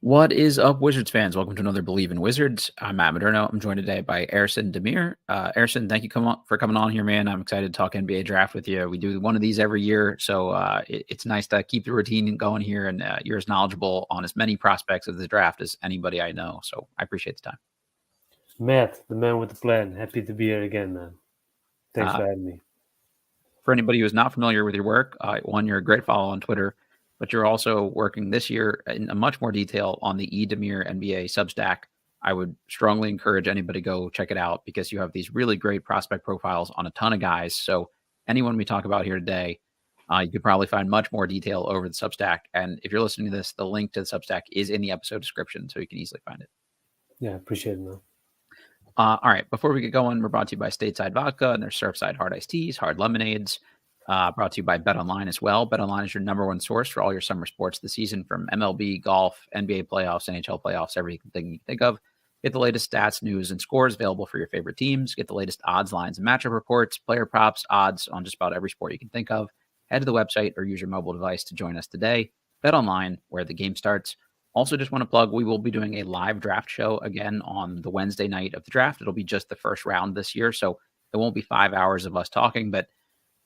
What is up, Wizards fans? Welcome to another Believe in Wizards. I'm Matt Modderno. I'm joined today by Ersin Demir. Ersin, thank you for coming on here, man. I'm excited to talk NBA draft with you. We do one of these every year, so it's nice to keep the routine going here, and you're as knowledgeable on as many prospects of the draft as anybody I know, so I appreciate the time. Matt, the man with the plan. Happy to be here again, man. Thanks for having me. For anybody who is not familiar with your work, one, you're a great follow on Twitter, but you're also working this year in much more detail on the Yves Demir NBA Substack. I would strongly encourage anybody to go check it out because you have these really great prospect profiles on a ton of guys. So anyone we talk about here today, you could probably find much more detail over the Substack. And if you're listening to this, the link to the Substack is in the episode description, so you can easily find it. Yeah, appreciate it, man. All right, before we get going, we're brought to you by Stateside Vodka and their Surfside Hard Iced Teas, Hard Lemonades. Brought to you by BetOnline as well. BetOnline is your number one source for all your summer sports this season, from MLB, golf, NBA playoffs, NHL playoffs, everything you can think of. Get the latest stats, news, and scores available for your favorite teams. Get the latest odds, lines, and matchup reports, player props, odds on just about every sport you can think of. Head to the website or use your mobile device to join us today. BetOnline, where the game starts. Also, just want to plug, we will be doing a live draft show again on the Wednesday night of the draft. It'll be just the first round this year, so it won't be 5 hours of us talking, but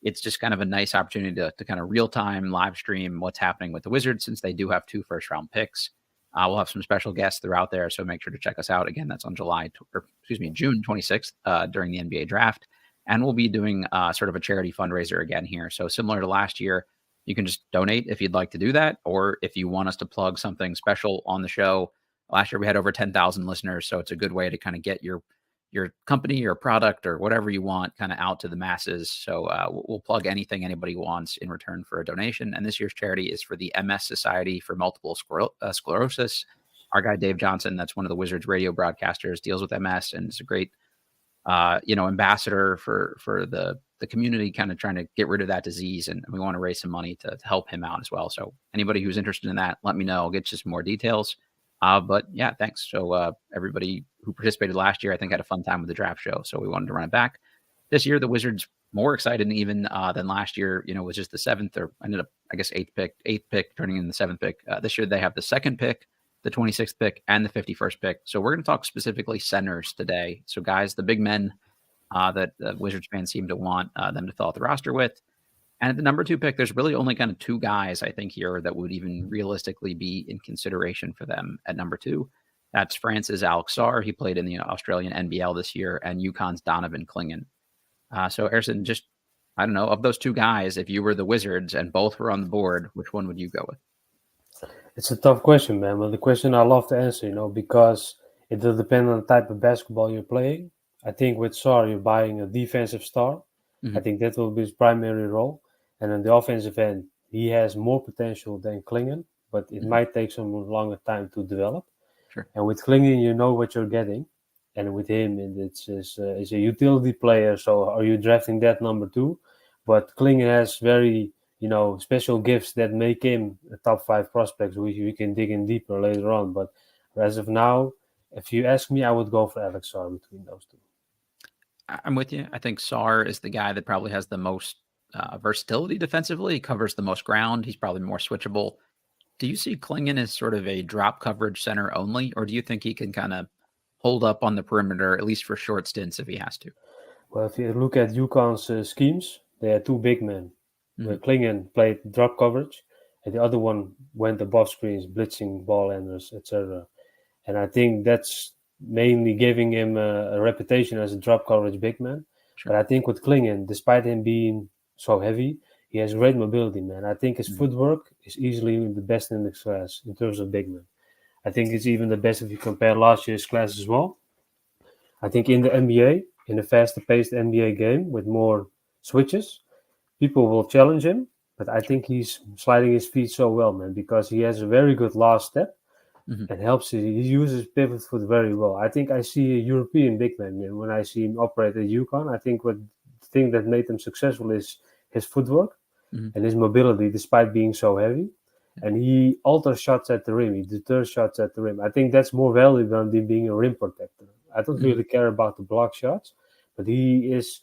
it's just kind of a nice opportunity to kind of real-time live stream what's happening with the Wizards, since they do have 2 first-round picks. We'll have some special guests throughout there, so make sure to check us out. Again, that's on June 26th during the NBA draft. And we'll be doing sort of a charity fundraiser again here. So similar to last year, you can just donate if you'd like to do that, or if you want us to plug something special on the show. Last year we had over 10,000 listeners, so it's a good way to kind of get your company or product or whatever you want kind of out to the masses. So we'll plug anything anybody wants in return for a donation. And this year's charity is for the MS Society for Multiple Sclerosis. Our guy Dave Johnson, that's one of the Wizards radio broadcasters, deals with MS and is a great ambassador for the community, kind of trying to get rid of that disease. And we want to raise some money to help him out as well. So anybody who's interested in that, let me know. I'll get you some more details. But yeah, thanks. So everybody who participated last year, I think, had a fun time with the draft show. So we wanted to run it back. This year, the Wizards more excited even than last year. It was just the 7th, or ended up, I guess, 8th pick, turning in the 7th pick. This year, they have the 2nd pick, the 26th pick, and the 51st pick. So we're going to talk specifically centers today. So guys, the big men that the Wizards fans seem to want them to fill out the roster with. And at the number 2 pick, there's really only kind of 2 guys, I think, here that would even realistically be in consideration for them at number 2. That's France's Alex Sarr. He played in the Australian NBL this year, and UConn's Donovan Clingan. So, Ersin, just, I don't know, of those 2 guys, if you were the Wizards and both were on the board, which one would you go with? It's a tough question, man. But the question I love to answer, because it will depend on the type of basketball you're playing. I think with Sarr, you're buying a defensive star. Mm-hmm. I think that will be his primary role. And on the offensive end, he has more potential than Clingan, but it might take some longer time to develop. Sure. And with Clingan, you know what you're getting. And with him, it's a utility player. So are you drafting that number 2? But Clingan has very, special gifts that make him a top 5 prospect, which we can dig in deeper later on. But as of now, if you ask me, I would go for Alex Sarr between those 2. I'm with you. I think Sarr is the guy that probably has the most versatility defensively. He covers the most ground. He's probably more switchable. Do you see Clingan as sort of a drop coverage center only, or do you think he can kind of hold up on the perimeter, at least for short stints if he has to? Well, if you look at UConn's schemes, they had 2 big men. Mm-hmm. Clingan played drop coverage, and the other one went above screens, blitzing ball handlers, etc. And I think that's mainly giving him a reputation as a drop coverage big man. Sure. But I think with Clingan, despite him being so heavy, he has great mobility, man. I think his footwork is easily the best in the class in terms of big men. I think it's even the best if you compare last year's class as well. I think in the NBA, in a faster-paced NBA game with more switches, people will challenge him. But I think he's sliding his feet so well, man, because he has a very good last step and helps. He uses pivot foot very well. I think I see a European big man when I see him operate at UConn. I think the thing that made him successful is his footwork and his mobility, despite being so heavy. And he alters shots at the rim. He deters shots at the rim. I think that's more valuable than being a rim protector. I don't really care about the block shots, but he is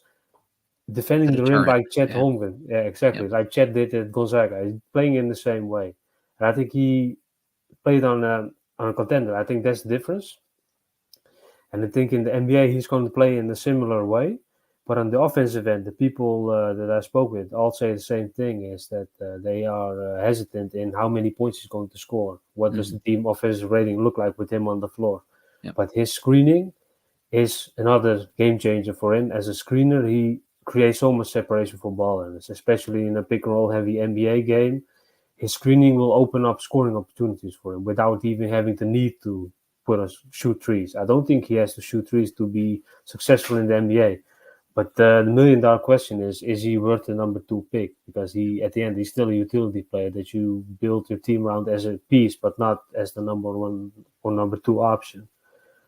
defending the rim like Chet Holmgren. Yeah, exactly. Like Chet did at Gonzaga. He's playing in the same way. And I think he played on on a contender. I think that's the difference. And I think in the NBA, he's going to play in a similar way. But on the offensive end, the people that I spoke with all say the same thing, is that they are hesitant in how many points he's going to score. What does the team offensive rating look like with him on the floor? Yep. But his screening is another game changer for him. As a screener, he creates so much separation for ball handlers, especially in a pick and roll heavy NBA game. His screening will open up scoring opportunities for him without even having the need to shoot threes. I don't think he has to shoot threes to be successful in the NBA. But the million-dollar question is he worth the number 2 pick? Because at the end, he's still a utility player that you build your team around as a piece, but not as the number 1 or number 2 option.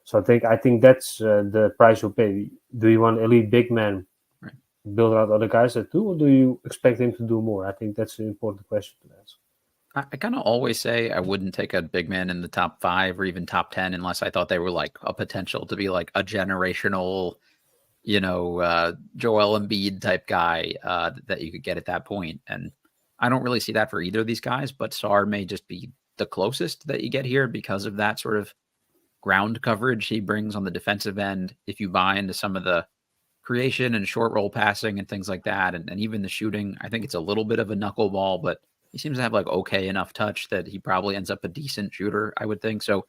So I think that's the price you pay. Do you want elite big man, build out other guys that do, or do you expect him to do more? I think that's an important question to ask. I kind of always say I wouldn't take a big man in the top 5 or even top 10 unless I thought they were like a potential to be like a generational, Joel Embiid type guy that you could get at that point. And I don't really see that for either of these guys, but Sarr may just be the closest that you get here because of that sort of ground coverage he brings on the defensive end. If you buy into some of the creation and short roll passing and things like that, and even the shooting, I think it's a little bit of a knuckleball, but he seems to have like okay enough touch that he probably ends up a decent shooter, I would think. So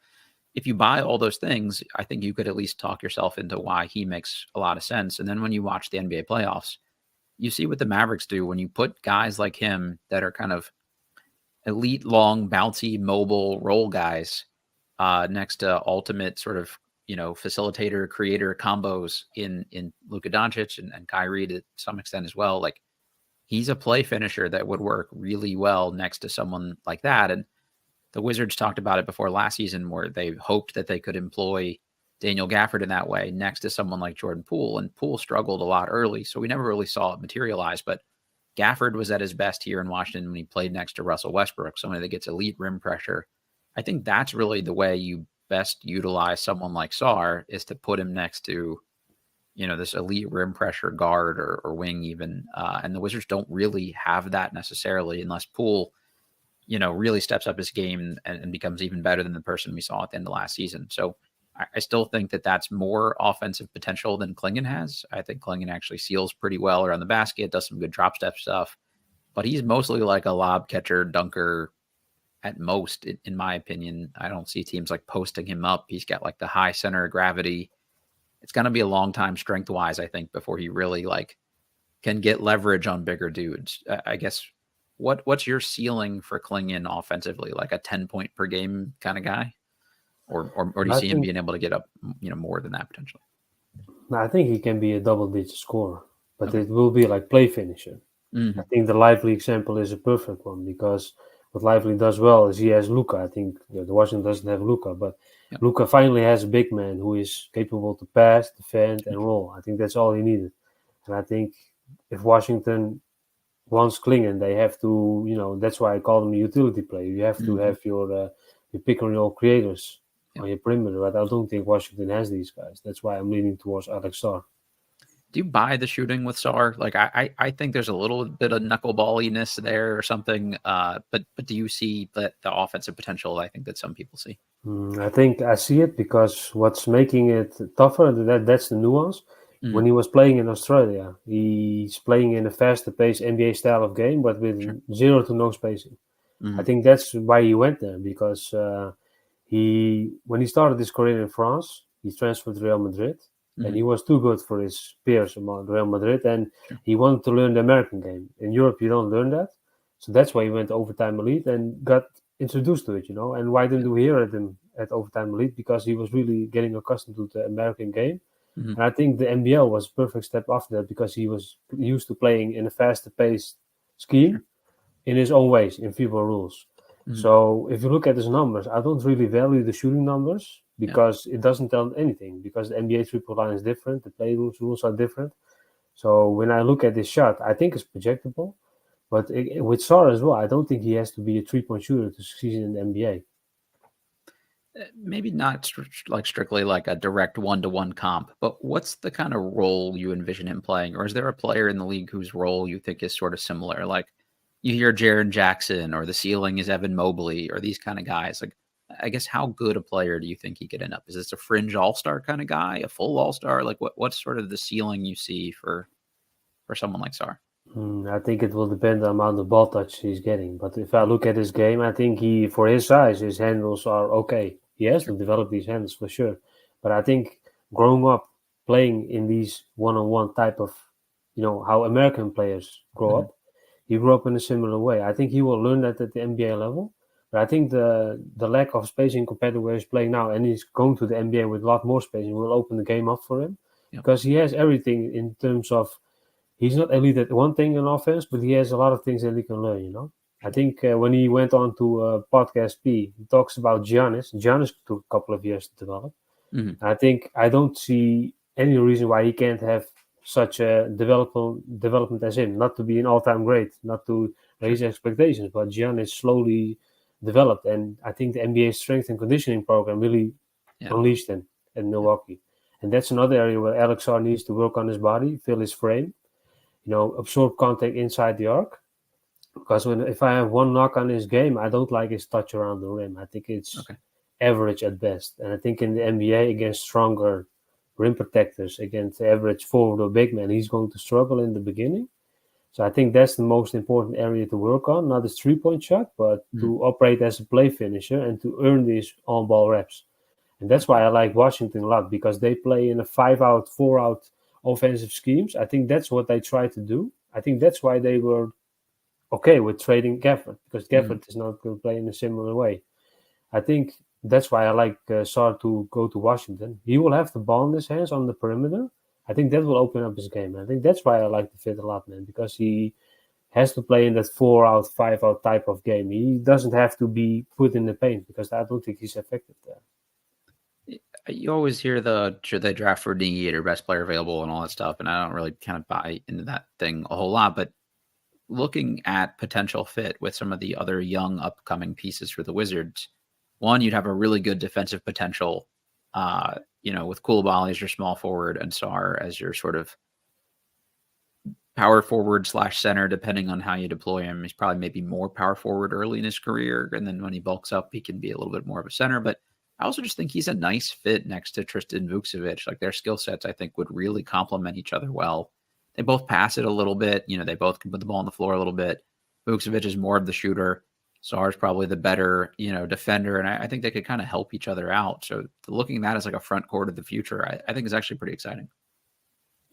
if you buy all those things, I think you could at least talk yourself into why he makes a lot of sense. And then when you watch the NBA playoffs, you see what the Mavericks do when you put guys like him that are kind of elite, long, bouncy, mobile role guys next to ultimate sort of, facilitator, creator combos in Luka Doncic and Kyrie to some extent as well. Like, he's a play finisher that would work really well next to someone like that. And the Wizards talked about it before last season where they hoped that they could employ Daniel Gafford in that way next to someone like Jordan Poole. And Poole struggled a lot early, so we never really saw it materialize. But Gafford was at his best here in Washington when he played next to Russell Westbrook, somebody that gets elite rim pressure. I think that's really the way you best utilize someone like Sarr, is to put him next to, this elite rim pressure guard or wing even. And the Wizards don't really have that necessarily unless Poole, really steps up his game and becomes even better than the person we saw at the end of last season. So I still think that that's more offensive potential than Clingan has. I think Clingan actually seals pretty well around the basket, does some good drop step stuff, but he's mostly like a lob catcher, dunker at most, in my opinion. I don't see teams like posting him up. He's got like the high center of gravity. It's going to be a long time strength wise, I think, before he really like can get leverage on bigger dudes. I guess what's your ceiling for Clingan offensively? Like a 10-point per game kind of guy? Or do you see him being able to get up, more than that potentially? I think he can be a double-digit scorer, but it will be like play finisher. I think the Lively example is a perfect one, because what Lively does well is he has Luka. I think the Washington doesn't have Luka, but Luka finally has a big man who is capable to pass, defend, and roll. I think that's all he needed. And I think if Washington wants Clingan, they have to, that's why I call him a utility player. You have to have your pick and roll creators on your perimeter, but I don't think Washington has these guys. That's why I'm leaning towards Alex Sarr. Do you buy the shooting with Sarr? Like, I think there's a little bit of knuckleballiness there or something, but do you see the offensive potential I think that some people see? I think I see it, because what's making it tougher, that's the nuance. When he was playing in Australia, he's playing in a faster paced NBA style of game, but with zero to no spacing. I think that's why he went there, because when he started his career in France, he transferred to Real Madrid, and he was too good for his peers among Real Madrid, and he wanted to learn the American game. In Europe, you don't learn that, so that's why he went to Overtime Elite and got introduced to it, And why didn't we hear him at Overtime Elite? Because he was really getting accustomed to the American game. And I think the NBL was a perfect step after that, because he was used to playing in a faster paced scheme in his own ways, in FIBA rules. So if you look at his numbers, I don't really value the shooting numbers, because it doesn't tell anything, because the NBA triple line is different, the play rules are different. So when I look at his shot, I think it's projectable. But with Sarr as well, I don't think he has to be a 3-point shooter to succeed in the NBA. Maybe not strictly like a direct one-to-one comp, but what's the kind of role you envision him playing? Or is there a player in the league whose role you think is sort of similar? Like you hear Jaren Jackson, or the ceiling is Evan Mobley, or these kind of guys. Like, I guess how good a player do you think he could end up? Is this a fringe all-star kind of guy, a full all-star? Like what's sort of the ceiling you see for someone like Sarr? I think it will depend on the amount of ball touch he's getting. But if I look at his game, I think for his size, his handles are okay. He has to develop these handles for sure. But I think growing up playing in these one-on-one type of, how American players grow up, he grew up in a similar way. I think he will learn that at the NBA level. But I think the lack of spacing compared to where he's playing now, and he's going to the NBA with a lot more spacing, will open the game up for him. Because he has everything in terms of, he's not elite at one thing in offense, but he has a lot of things that he can learn. I think when he went on to Podcast P, he talks about Giannis. Giannis took a couple of years to develop. I don't see any reason why he can't have such a development as him. Not to be an all-time great, not to raise expectations, but Giannis slowly developed. And I think the NBA strength and conditioning program really unleashed him in Milwaukee. And that's another area where Alex Sarr needs to work on his body, fill his frame, absorb contact inside the arc. Because if I have one knock on his game, I don't like his touch around the rim. I think it's average at best. And I think in the NBA, against stronger rim protectors, against the average forward or big man, he's going to struggle in the beginning. So I think that's the most important area to work on, not his three-point shot, but to operate as a play finisher and to earn these on-ball reps. And that's why I like Washington a lot, because they play in a 5-out, 4-out offensive schemes. I think that's what they try to do. I think that's why they were okay with trading Gafford, because Gafford is not going to play in a similar way. I think that's why I like Sarr to go to Washington. He will have the ball in his hands on the perimeter. I think that will open up his game. I think that's why I like the fit a lot, man, because he has to play in that 4-out, 5-out type of game. He doesn't have to be put in the paint, because I don't think he's effective there. You always hear should they draft for need or best player available and all that stuff, and I don't really kind of buy into that thing a whole lot. But looking at potential fit with some of the other young upcoming pieces for the Wizards, one, you'd have a really good defensive potential, with Coulibaly as your small forward and Sarr as your sort of power forward / center, depending on how you deploy him. He's probably maybe more power forward early in his career, and then when he bulks up, he can be a little bit more of a center. But I also just think he's a nice fit next to Tristan Vukcevic. Like, their skill sets, I think, would really complement each other well. They both pass it a little bit. They both can put the ball on the floor a little bit. Vukcevic is more of the shooter. Sarr is probably the better, defender. And I think they could kind of help each other out. So looking at that as like a front court of the future, I think is actually pretty exciting.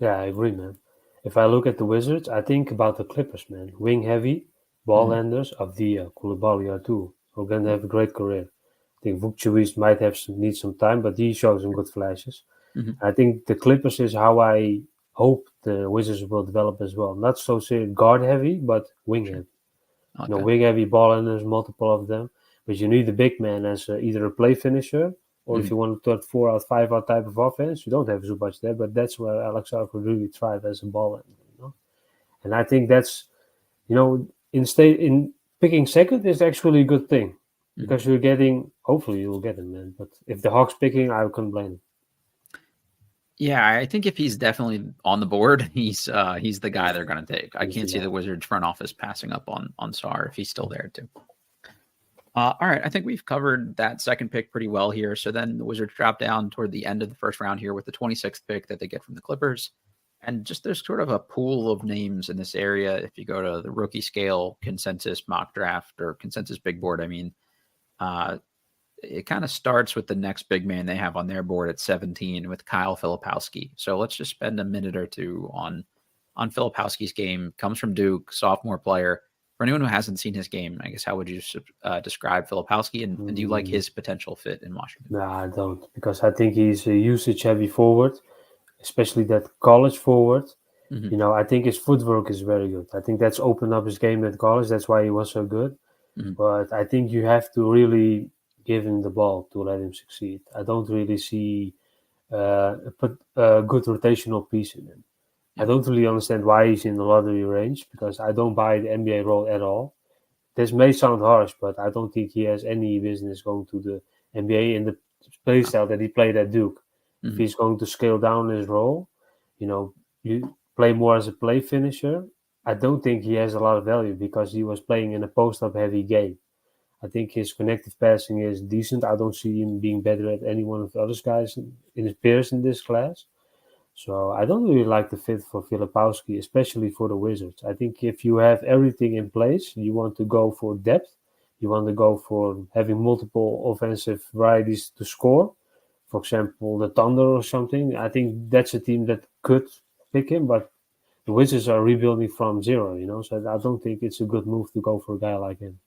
Yeah, I agree, man. If I look at the Wizards, I think about the Clippers, man. Wing heavy, ball handlers, Avdia, Coulibaly are too. We're going to have a great career. I think Vukcevic might need some time, but he shows some good flashes. I think the Clippers is how I hope the Wizards will develop as well. Not so guard heavy, but wing heavy. Okay. Wing heavy ball handlers, multiple of them. But you need the big man as either a play finisher, or if you want to start 4-out, 5-out type of offense, you don't have Zubac there, but that's where Alex Sarr could really thrive as a ball handler. And I think that's, in picking second is actually a good thing. Because you're getting, hopefully you'll get him, man. But if the Hawks picking, I couldn't blame him. Yeah, I think if he's definitely on the board, he's the guy they're going to take. I can't see the Wizards front office passing up on Sarr if he's still there too. All right, I think we've covered that second pick pretty well here. So then the Wizards drop down toward the end of the first round here with the 26th pick that they get from the Clippers. And just there's sort of a pool of names in this area. If you go to the rookie scale, consensus mock draft, or consensus big board, it kind of starts with the next big man they have on their board at 17 with Kyle Filipowski. So let's just spend a minute or two on Filipowski's game. Comes from Duke, sophomore player. For anyone who hasn't seen his game, I guess, how would you describe Filipowski, and do you like his potential fit in Washington? No, I don't, because I think he's a usage-heavy forward, especially that college forward. I think his footwork is very good. I think that's opened up his game at college. That's why he was so good. But I think you have to really give him the ball to let him succeed. I don't really see a good rotational piece in him. I don't really understand why he's in the lottery range, because I don't buy the NBA role at all. This may sound harsh, but I don't think he has any business going to the NBA in the play style that he played at Duke. If he's going to scale down his role, you play more as a play finisher, I don't think he has a lot of value, because he was playing in a post-up heavy game. I think his connective passing is decent. I don't see him being better at any one of the other guys in his peers in this class. So I don't really like the fit for Filipowski, especially for the Wizards. I think if you have everything in place, you want to go for depth, you want to go for having multiple offensive varieties to score. For example, the Thunder or something. I think that's a team that could pick him, but the Wizards are rebuilding from zero, so I don't think it's a good move to go for a guy like him.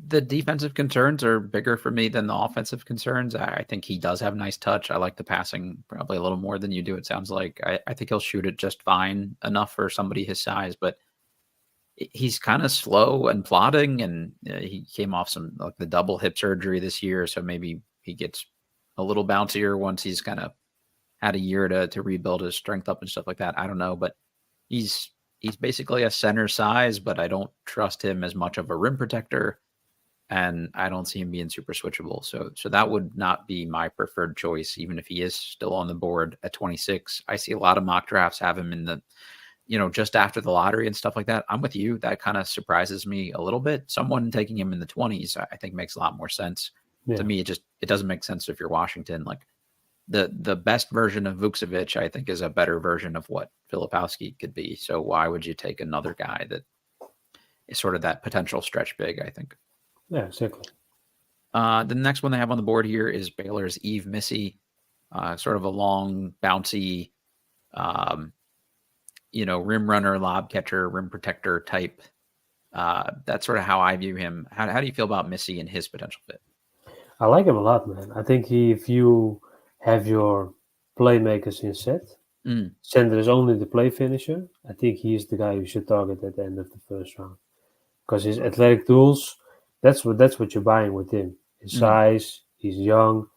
The defensive concerns are bigger for me than the offensive concerns. I think he does have nice touch. I like the passing probably a little more than you do, it sounds like. I think he'll shoot it just fine enough for somebody his size, but he's kind of slow and plodding, and he came off some like the double hip surgery this year, so maybe he gets a little bouncier once he's kind of had a year to rebuild his strength up and stuff like that. I don't know, but he's basically a center size, but I don't trust him as much of a rim protector, and I don't see him being super switchable. So that would not be my preferred choice, even if he is still on the board at 26. I see a lot of mock drafts have him in the, just after the lottery and stuff like that. I'm with you. That kind of surprises me a little bit. Someone taking him in the 20s, I think makes a lot more sense. Yeah. To me, it doesn't make sense if you're Washington. Like the best version of Vukcevic, I think, is a better version of what Filipowski could be. So why would you take another guy that is sort of that potential stretch big, I think? Yeah, exactly. The next one they have on the board here is Baylor's Yves Missi, sort of a long, bouncy, rim runner, lob catcher, rim protector type. That's sort of how I view him. How do you feel about Missi and his potential fit? I like him a lot, man. I think if you have your playmakers in set, center is only the play finisher, I think he is the guy you should target at the end of the first round. Because his athletic tools, that's what you're buying with him. His size, he's young,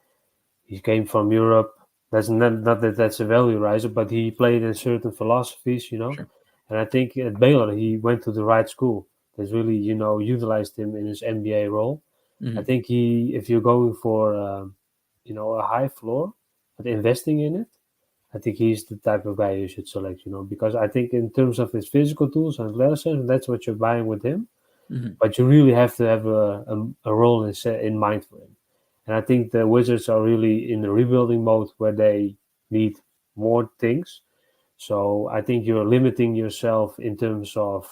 he came from Europe. That's not that that's a value riser, but he played in certain philosophies, Sure. And I think at Baylor, he went to the right school. That's really, utilized him in his NBA role. I think if you're going for, a high floor, but investing in it, I think he's the type of guy you should select, because I think in terms of his physical tools and athleticism, that's what you're buying with him. But you really have to have a role in mind for him. And I think the Wizards are really in the rebuilding mode where they need more things. So I think you're limiting yourself in terms of,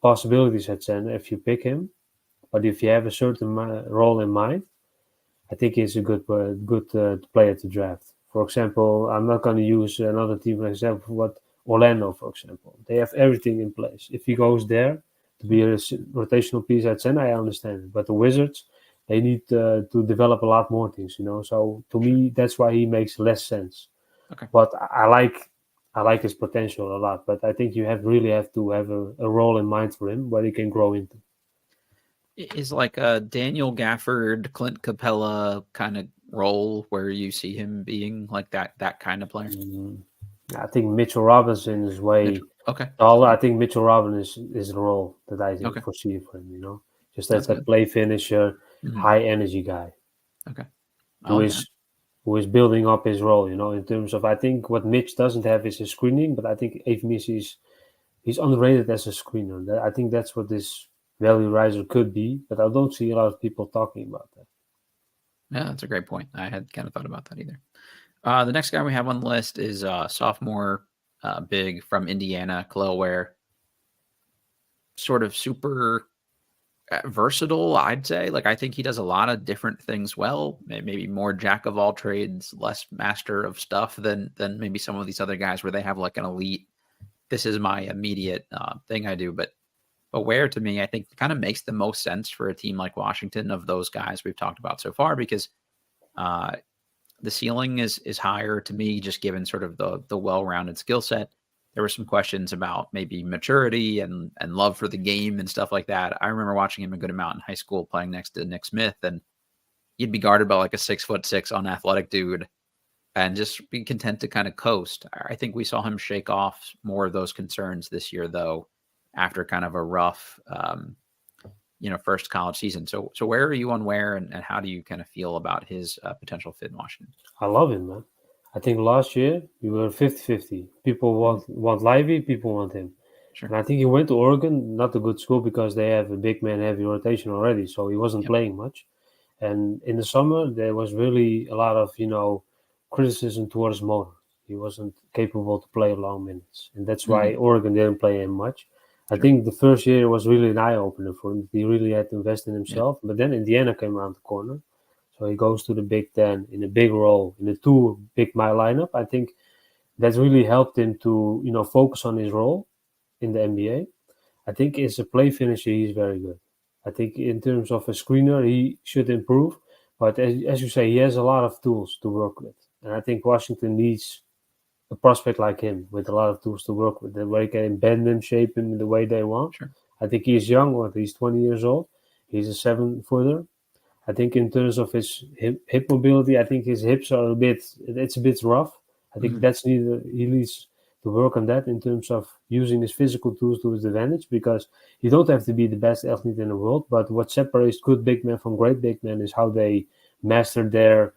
possibilities at center if you pick him. But if you have a certain role in mind, I think he's a good player to draft. For example, I'm not going to use another team for example, but Orlando, for example. They have everything in place. If he goes there to be a rotational piece at center, I understand it. But the Wizards, they need to develop a lot more things, So to me, that's why he makes less sense. Okay. But I like his potential a lot. But I think you really have to have a role in mind for him where he can grow into. Is like a Daniel Gafford, Clint Capella kind of role where you see him being like that kind of player? I think Mitchell Robinson is way okay. taller. I think Mitchell Robinson is the role that I foresee for him, just as a play finisher, high energy guy. Okay. Who is building up his role, in terms of, I think what Mitch doesn't have is his screening, but I think Yves Missi he's underrated as a screener. I think that's what this value riser could be, but I don't see a lot of people talking about that. Yeah, that's a great point. I had kind of thought about that either. The next guy we have on the list is sophomore big from Indiana, Kel'el Ware. Sort of super versatile, I'd say. Like, I think he does a lot of different things well. Maybe more jack of all trades, less master of stuff than maybe some of these other guys where they have like an elite, this is my immediate thing I do. But Ware, to me, I think kind of makes the most sense for a team like Washington of those guys we've talked about so far, because the ceiling is higher to me, just given sort of the well-rounded skill set. There were some questions about maybe maturity and love for the game and stuff like that. I remember watching him a good amount in high school playing next to Nick Smith, and he'd be guarded by like a 6'6" unathletic dude and just be content to kind of coast. I think we saw him shake off more of those concerns this year, though, after kind of a rough, first college season. So where are you on Ware, and how do you kind of feel about his potential fit in Washington? I love him, man. I think last year we were 50-50. People want Lively, people want him. Sure. And I think he went to Oregon, not a good school because they have a big man heavy rotation already, so he wasn't Yep. playing much. And in the summer, there was really a lot of criticism towards Mona. He wasn't capable to play long minutes, and that's why Oregon didn't play him much. I Sure. think the first year was really an eye opener for him. He really had to invest in Yeah. himself. But then Indiana came around the corner, so he goes to the Big Ten in a big role in the two big mile lineup. I think that's really helped him to focus on his role in the NBA. I think as a play finisher, he's very good. I think in terms of a screener, he should improve. But as you say, he has a lot of tools to work with. And I think Washington needs a prospect like him with a lot of tools to work with, where he can bend them, shape him the way they want. Sure. I think he's young, or he's 20 years old. He's a 7-footer. I think in terms of his hip mobility, I think his hips are it's a bit rough. I think he needs to work on that in terms of using his physical tools to his advantage, because you don't have to be the best athlete in the world, but what separates good big men from great big men is how they master their,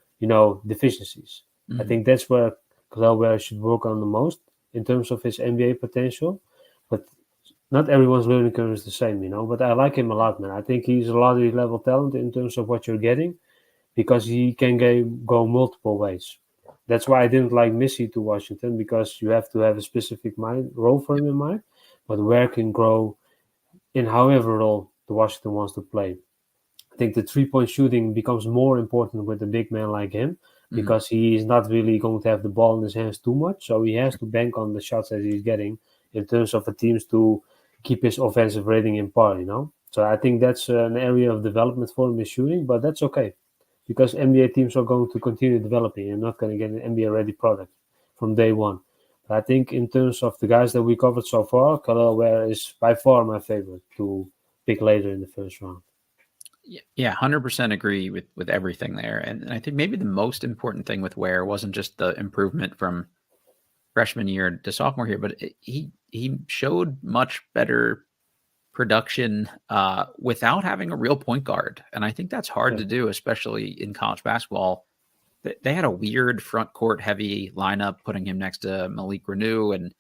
deficiencies. I think that's where Kel'el Ware should work on the most in terms of his NBA potential, but not everyone's learning curve is the same, but I like him a lot, man. I think he's a lottery level talent in terms of what you're getting, because he can go multiple ways. That's why I didn't like Missi to Washington, because you have to have a specific role for him in mind, but Ware can grow in however role the Washington wants to play. I think the 3-point shooting becomes more important with a big man like him, because he is not really going to have the ball in his hands too much, so he has to bank on the shots that he's getting in terms of the teams to keep his offensive rating in par, So I think that's an area of development for him is shooting, but that's okay, because NBA teams are going to continue developing and not going to get an NBA ready product from day one. But I think in terms of the guys that we covered so far, Kel'el Ware is by far my favorite to pick later in the first round. Yeah, 100% agree with everything there. And I think maybe the most important thing with Ware wasn't just the improvement from freshman year to sophomore year, but he showed much better production without having a real point guard. And I think that's hard to do, especially in college basketball. They had a weird front court heavy lineup, putting him next to Malik Renew and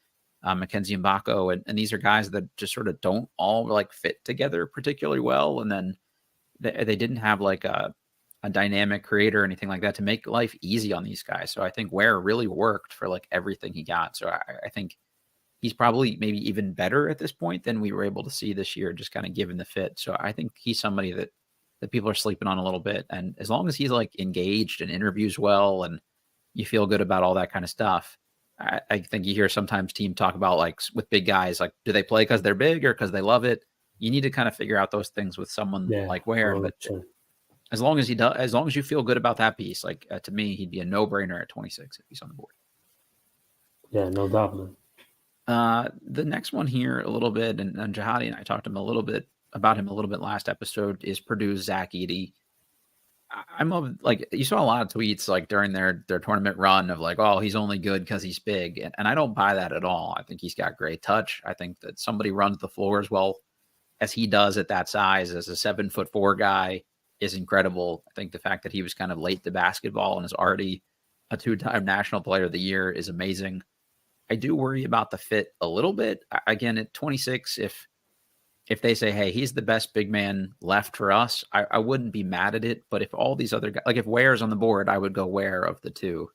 Mackenzie Mbako. And these are guys that just sort of don't all like fit together particularly well. And then they didn't have like a dynamic creator or anything like that to make life easy on these guys. So I think Ware really worked for like everything he got. So I think he's probably maybe even better at this point than we were able to see this year, just kind of given the fit. So I think he's somebody that people are sleeping on a little bit. And as long as he's like engaged and interviews well and you feel good about all that kind of stuff, I think you hear sometimes team talk about like with big guys, like, do they play because they're big or because they love it? You need to kind of figure out those things with someone like Ware. But as long as he does, as long as you feel good about that piece, like to me, he'd be a no-brainer at 26 if he's on the board. Yeah, no doubt, man. The next one here a little bit, and Jihadi and I talked to him a little bit about him a little bit last episode, is Purdue's Zach Edey. I'm like, you saw a lot of tweets like during their tournament run of like, oh, he's only good because he's big. And I don't buy that at all. I think he's got great touch. I think that somebody runs the floor as well as he does at that size as a 7'4" guy is incredible. I think the fact that he was kind of late to basketball and is already a 2-time National Player of the Year is amazing. I do worry about the fit a little bit. Again, at 26, if they say, hey, he's the best big man left for us, I wouldn't be mad at it. But if all these other guys, like if Ware's on the board, I would go Ware of the two.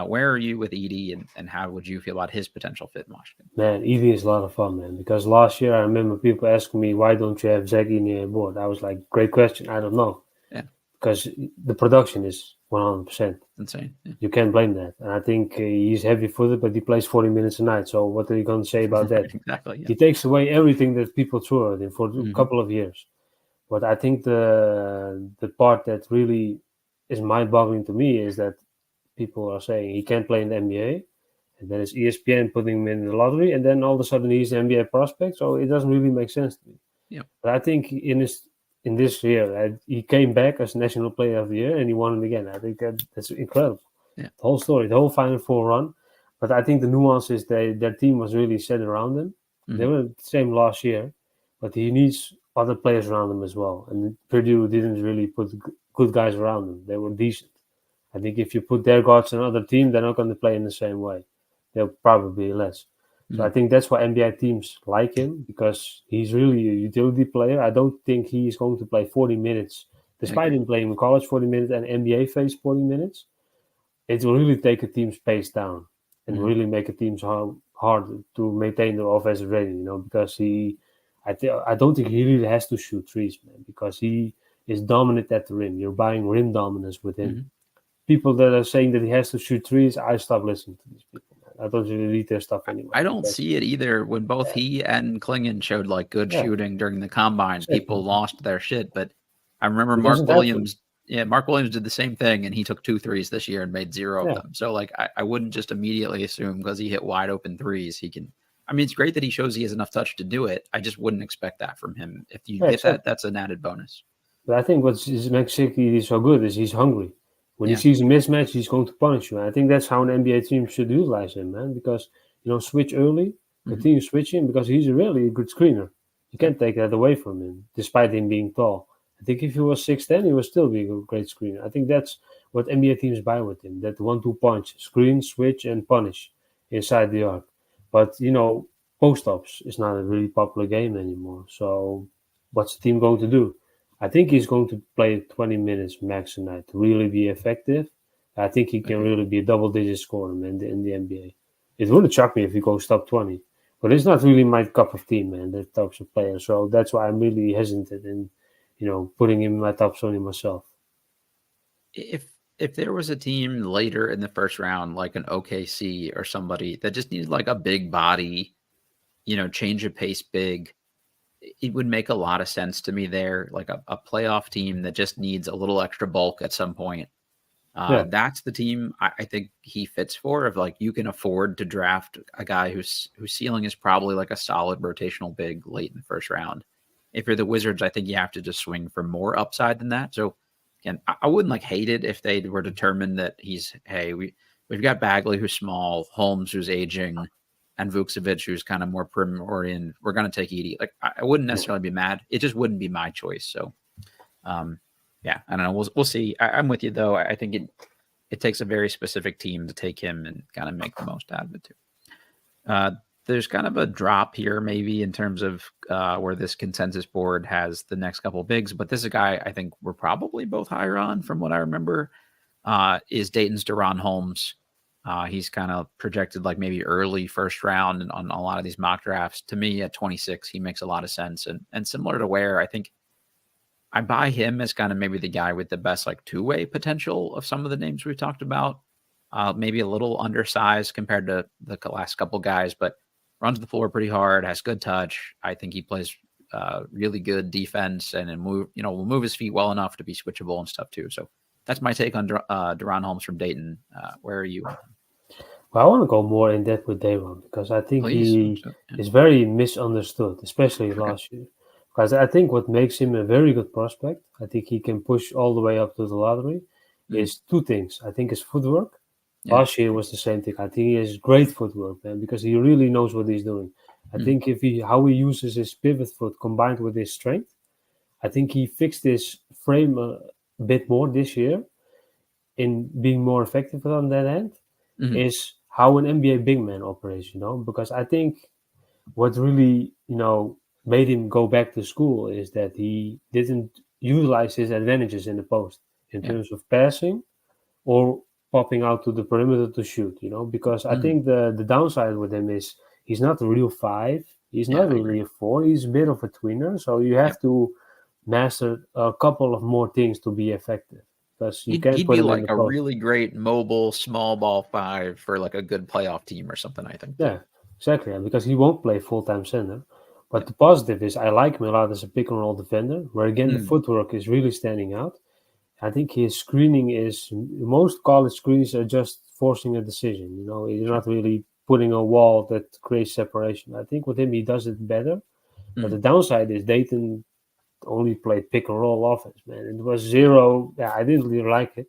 Where are you with Edey, and how would you feel about his potential fit in Washington? Man, Edey is a lot of fun, man. Because last year I remember people asking me, why don't you have Zach Edey on board? I was like, great question. I don't know. Yeah. Because the production is 100%. Insane. Yeah. You can't blame that. And I think he's heavy-footed, but he plays 40 minutes a night. So what are you going to say about that? Exactly. Yeah. He takes away everything that people threw at him for a couple of years. But I think the part that really is mind-boggling to me is that people are saying he can't play in the NBA, and then it's ESPN putting him in the lottery, and then all of a sudden he's an NBA prospect. So it doesn't really make sense to me. Yeah. But I think in this year, he came back as National Player of the Year, and he won it again. I think that's incredible. Yeah. The whole story, the whole Final Four run. But I think the nuance is their team was really set around him. They were the same last year, but he needs other players around him as well. And Purdue didn't really put good guys around him. They were decent. I think if you put their guards on another team, they're not going to play in the same way. They'll probably be less. So I think that's why NBA teams like him, because he's really a utility player. I don't think he is going to play 40 minutes, despite him playing in college 40 minutes and NBA phase 40 minutes. It will really take a team's pace down and really make a team's hard to maintain their offensive rating, because I don't think he really has to shoot threes, man, because he is dominant at the rim. You're buying rim dominance with him. People that are saying that he has to shoot threes, I stop listening to these people, man. I don't really read their stuff anymore. I don't see it either. When both he and Clingan showed like good shooting during the combine, people lost their shit. But I remember Mark Williams did the same thing, and he took 2 threes this year and made 0 of them. So like I wouldn't just immediately assume because he hit wide open threes he can. I mean, it's great that he shows he has enough touch to do it. I just wouldn't expect that from him. If you get that, that's an added bonus. But I think what makes Siggy so good is he's hungry. When he sees a mismatch, he's going to punish you. And I think that's how an NBA team should utilize him, man. Because, switch early, continue switching, because he's really a good screener. You can't take that away from him, despite him being tall. I think if he was 6'10", he would still be a great screener. I think that's what NBA teams buy with him, that 1-2 punch, screen, switch, and punish inside the arc. But, post-ups is not a really popular game anymore. So what's the team going to do? I think he's going to play 20 minutes max a night to really be effective. I think he can really be a double-digit scorer in the NBA. It wouldn't shock me if he goes top 20. But it's not really my cup of tea, man, that types of player. So that's why I'm really hesitant in, putting him in my top 20 myself. If there was a team later in the first round, like an OKC or somebody that just needed like a big body, change of pace big, it would make a lot of sense to me there, like a playoff team that just needs a little extra bulk at some point. That's the team I think he fits for. If like you can afford to draft a guy whose ceiling is probably like a solid rotational big late in the first round. If you're the Wizards, I think you have to just swing for more upside than that. So again, I wouldn't like hate it if they were determined that we've got Bagley who's small, Holmes who's aging, and Vukcevic, who's kind of more perimeter oriented. We're going to take Edey. Like I wouldn't necessarily be mad. It just wouldn't be my choice. So, I don't know. We'll see. I'm with you though. I think it takes a very specific team to take him and kind of make the most out of it too. There's kind of a drop here maybe in terms of where this consensus board has the next couple of bigs, but this is a guy I think we're probably both higher on from what I remember. Is Dayton's DaRon Holmes. He's kind of projected like maybe early first round on a lot of these mock drafts. To me, at 26, he makes a lot of sense. And similar to Ware, I think I buy him as kind of maybe the guy with the best like two-way potential of some of the names we've talked about. Maybe a little undersized compared to the last couple guys, but runs the floor pretty hard, has good touch. I think he plays really good defense and will move his feet well enough to be switchable and stuff too. So that's my take on DaRon Holmes from Dayton. Where are you? Well, I want to go more in depth with DaRon because I think he is very misunderstood, especially last year. Because I think what makes him a very good prospect, I think he can push all the way up to the lottery, is 2 things. I think his footwork. Last year was the same thing. I think he has great footwork, man, because he really knows what he's doing. I think how he uses his pivot foot combined with his strength, I think he fixed his frame a bit more this year in being more effective on that end. Is how an NBA big man operates, because I think what really, made him go back to school is that he didn't utilize his advantages in the post in terms of passing or popping out to the perimeter to shoot, because I think the downside with him is he's not a real 5. He's not really a 4. He's a bit of a tweener. So you have to master a couple of more things to be effective. He'd be like a really great mobile small ball 5 for like a good playoff team or something, I think. Yeah, exactly. Because he won't play full-time center. But the positive is I like him a lot as a pick-and-roll defender, where again the footwork is really standing out. I think his screening is, most college screens are just forcing a decision. He's not really putting a wall that creates separation. I think with him he does it better. But the downside is Dayton only played pick and roll offense, man. It was 0. Yeah, I didn't really like it.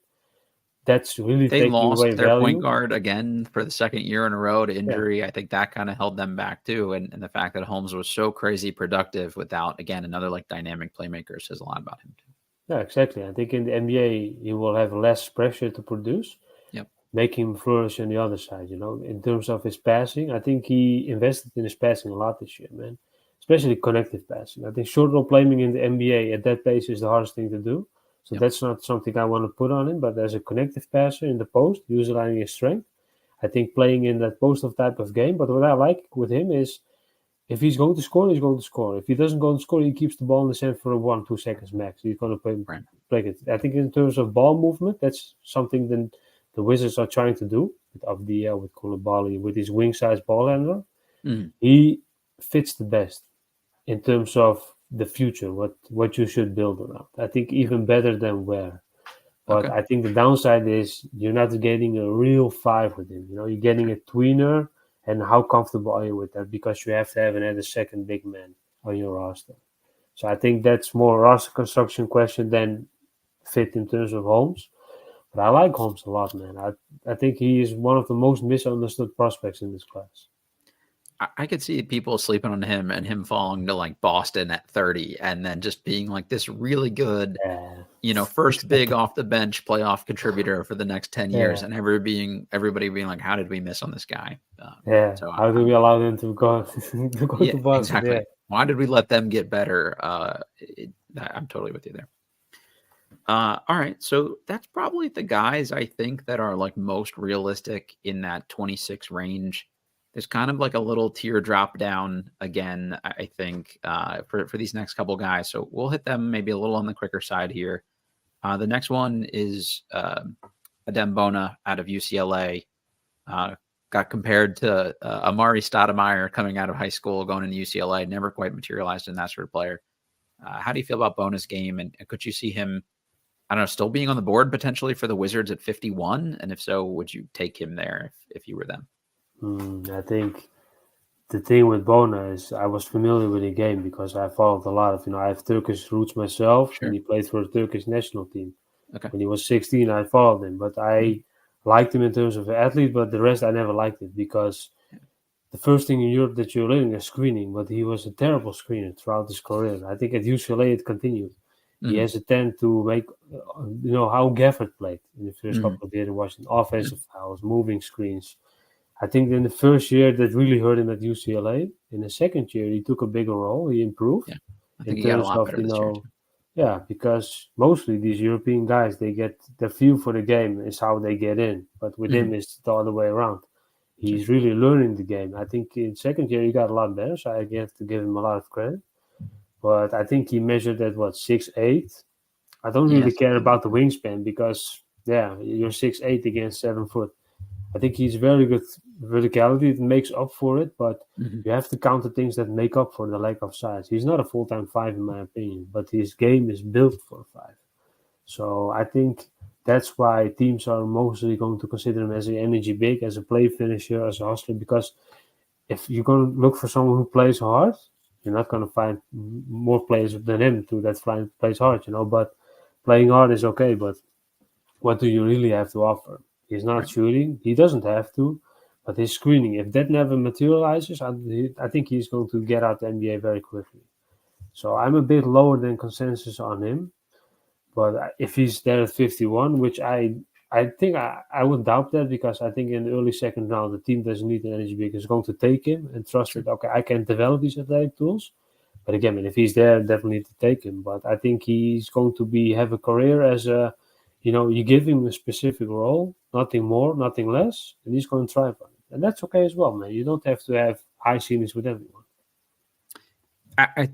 That's really taking away value. They lost their point guard again for the second year in a row to injury. Yeah. I think that kind of held them back too. And the fact that Holmes was so crazy productive without, again, another like dynamic playmaker says a lot about him too. Yeah, exactly. I think in the NBA, you will have less pressure to produce. Yep. make him flourish on the other side. In terms of his passing, I think he invested in his passing a lot this year, man. Especially connective passing. I think short roll playing in the NBA at that pace is the hardest thing to do. So that's not something I want to put on him. But as a connective passer in the post, utilizing his strength, I think playing in that post-up type of game. But what I like with him is if he's going to score, he's going to score. If he doesn't go to score, he keeps the ball in the center for 1-2 seconds max. He's going to play it. I think in terms of ball movement, that's something that the Wizards are trying to do with Avdia, with Koulibaly, with his wing-size ball handler. He fits the best in terms of the future, what you should build around. I think even better than Ware. But I think the downside is you're not getting a real 5 with him. You're getting a tweener. And how comfortable are you with that? Because you have to have another second big man on your roster. So I think that's more a roster construction question than fit in terms of Holmes. But I like Holmes a lot, man. I think he is one of the most misunderstood prospects in this class. I could see people sleeping on him and him falling to like Boston at 30 and then just being like this really good, first big off the bench playoff contributor for the next 10 years. And everybody being like, how did we miss on this guy? So how do we allow them to go, to Boston? Exactly. Yeah. Why did we let them get better? I'm totally with you there. All right. So that's probably the guys I think that are like most realistic in that 26 range. There's kind of like a little teardrop down again, I think, for these next couple guys. So we'll hit them maybe a little on the quicker side here. The next one is Adem Bona out of UCLA. Got compared to Amari Stoudemire coming out of high school, going into UCLA. Never quite materialized in that sort of player. How do you feel about Bona's game? And could you see him, I don't know, still being on the board potentially for the Wizards at 51? And if so, would you take him there if you were them? I think the thing with Bona is I was familiar with the game because I followed a lot of, I have Turkish roots myself, and he played for the Turkish national team. When he was 16, I followed him, but I liked him in terms of an athlete, but the rest I never liked it because the first thing in Europe that you're learning is screening, but he was a terrible screener throughout his career. I think at UCLA it continued. He has a tend to make, how Gafford played in the first couple of years in Washington, offensive fouls, moving screens. I think in the first year that really hurt him at UCLA. In the second year, he took a bigger role. He improved. Yeah, I think he got a lot better this year. Yeah, because mostly these European guys, they get the feel for the game is how they get in. But with him, it's the other way around. He's really learning the game. I think in second year, he got a lot better. So I have to give him a lot of credit. But I think he measured at 6'8". I don't really care about the wingspan because, you're 6'8" against 7 foot. I think he's very good verticality. It makes up for it, but you have to count the things that make up for the lack of size. He's not a full-time 5 in my opinion, but his game is built for a 5. So I think that's why teams are mostly going to consider him as an energy big, as a play finisher, as a hustler, because if you're going to look for someone who plays hard, you're not going to find more players than him that plays hard, but playing hard is okay, but what do you really have to offer? He's not shooting. He doesn't have to. But his screening, if that never materializes, I think he's going to get out the NBA very quickly. So I'm a bit lower than consensus on him. But if he's there at 51, which I think I would doubt that because I think in the early second round, the team doesn't need an energy big. Is going to take him and trust that, okay, I can develop these athletic tools. But again, if he's there, definitely need to take him. But I think he's going to have a career as a, you give him a specific role, nothing more, nothing less, and he's going to thrive on it. And that's okay as well, man. You don't have to have high ceilings with everyone.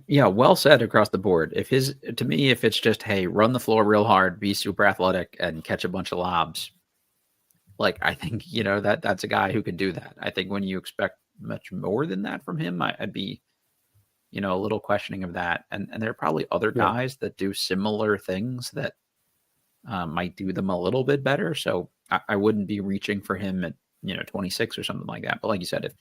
Well said across the board. If it's just, hey, run the floor real hard, be super athletic, and catch a bunch of lobs, like I think, that's a guy who could do that. I think when you expect much more than that from him, I'd be, a little questioning of that. And there are probably other guys that do similar things that might do them a little bit better. So I wouldn't be reaching for him at, 26 or something like that. But like you said,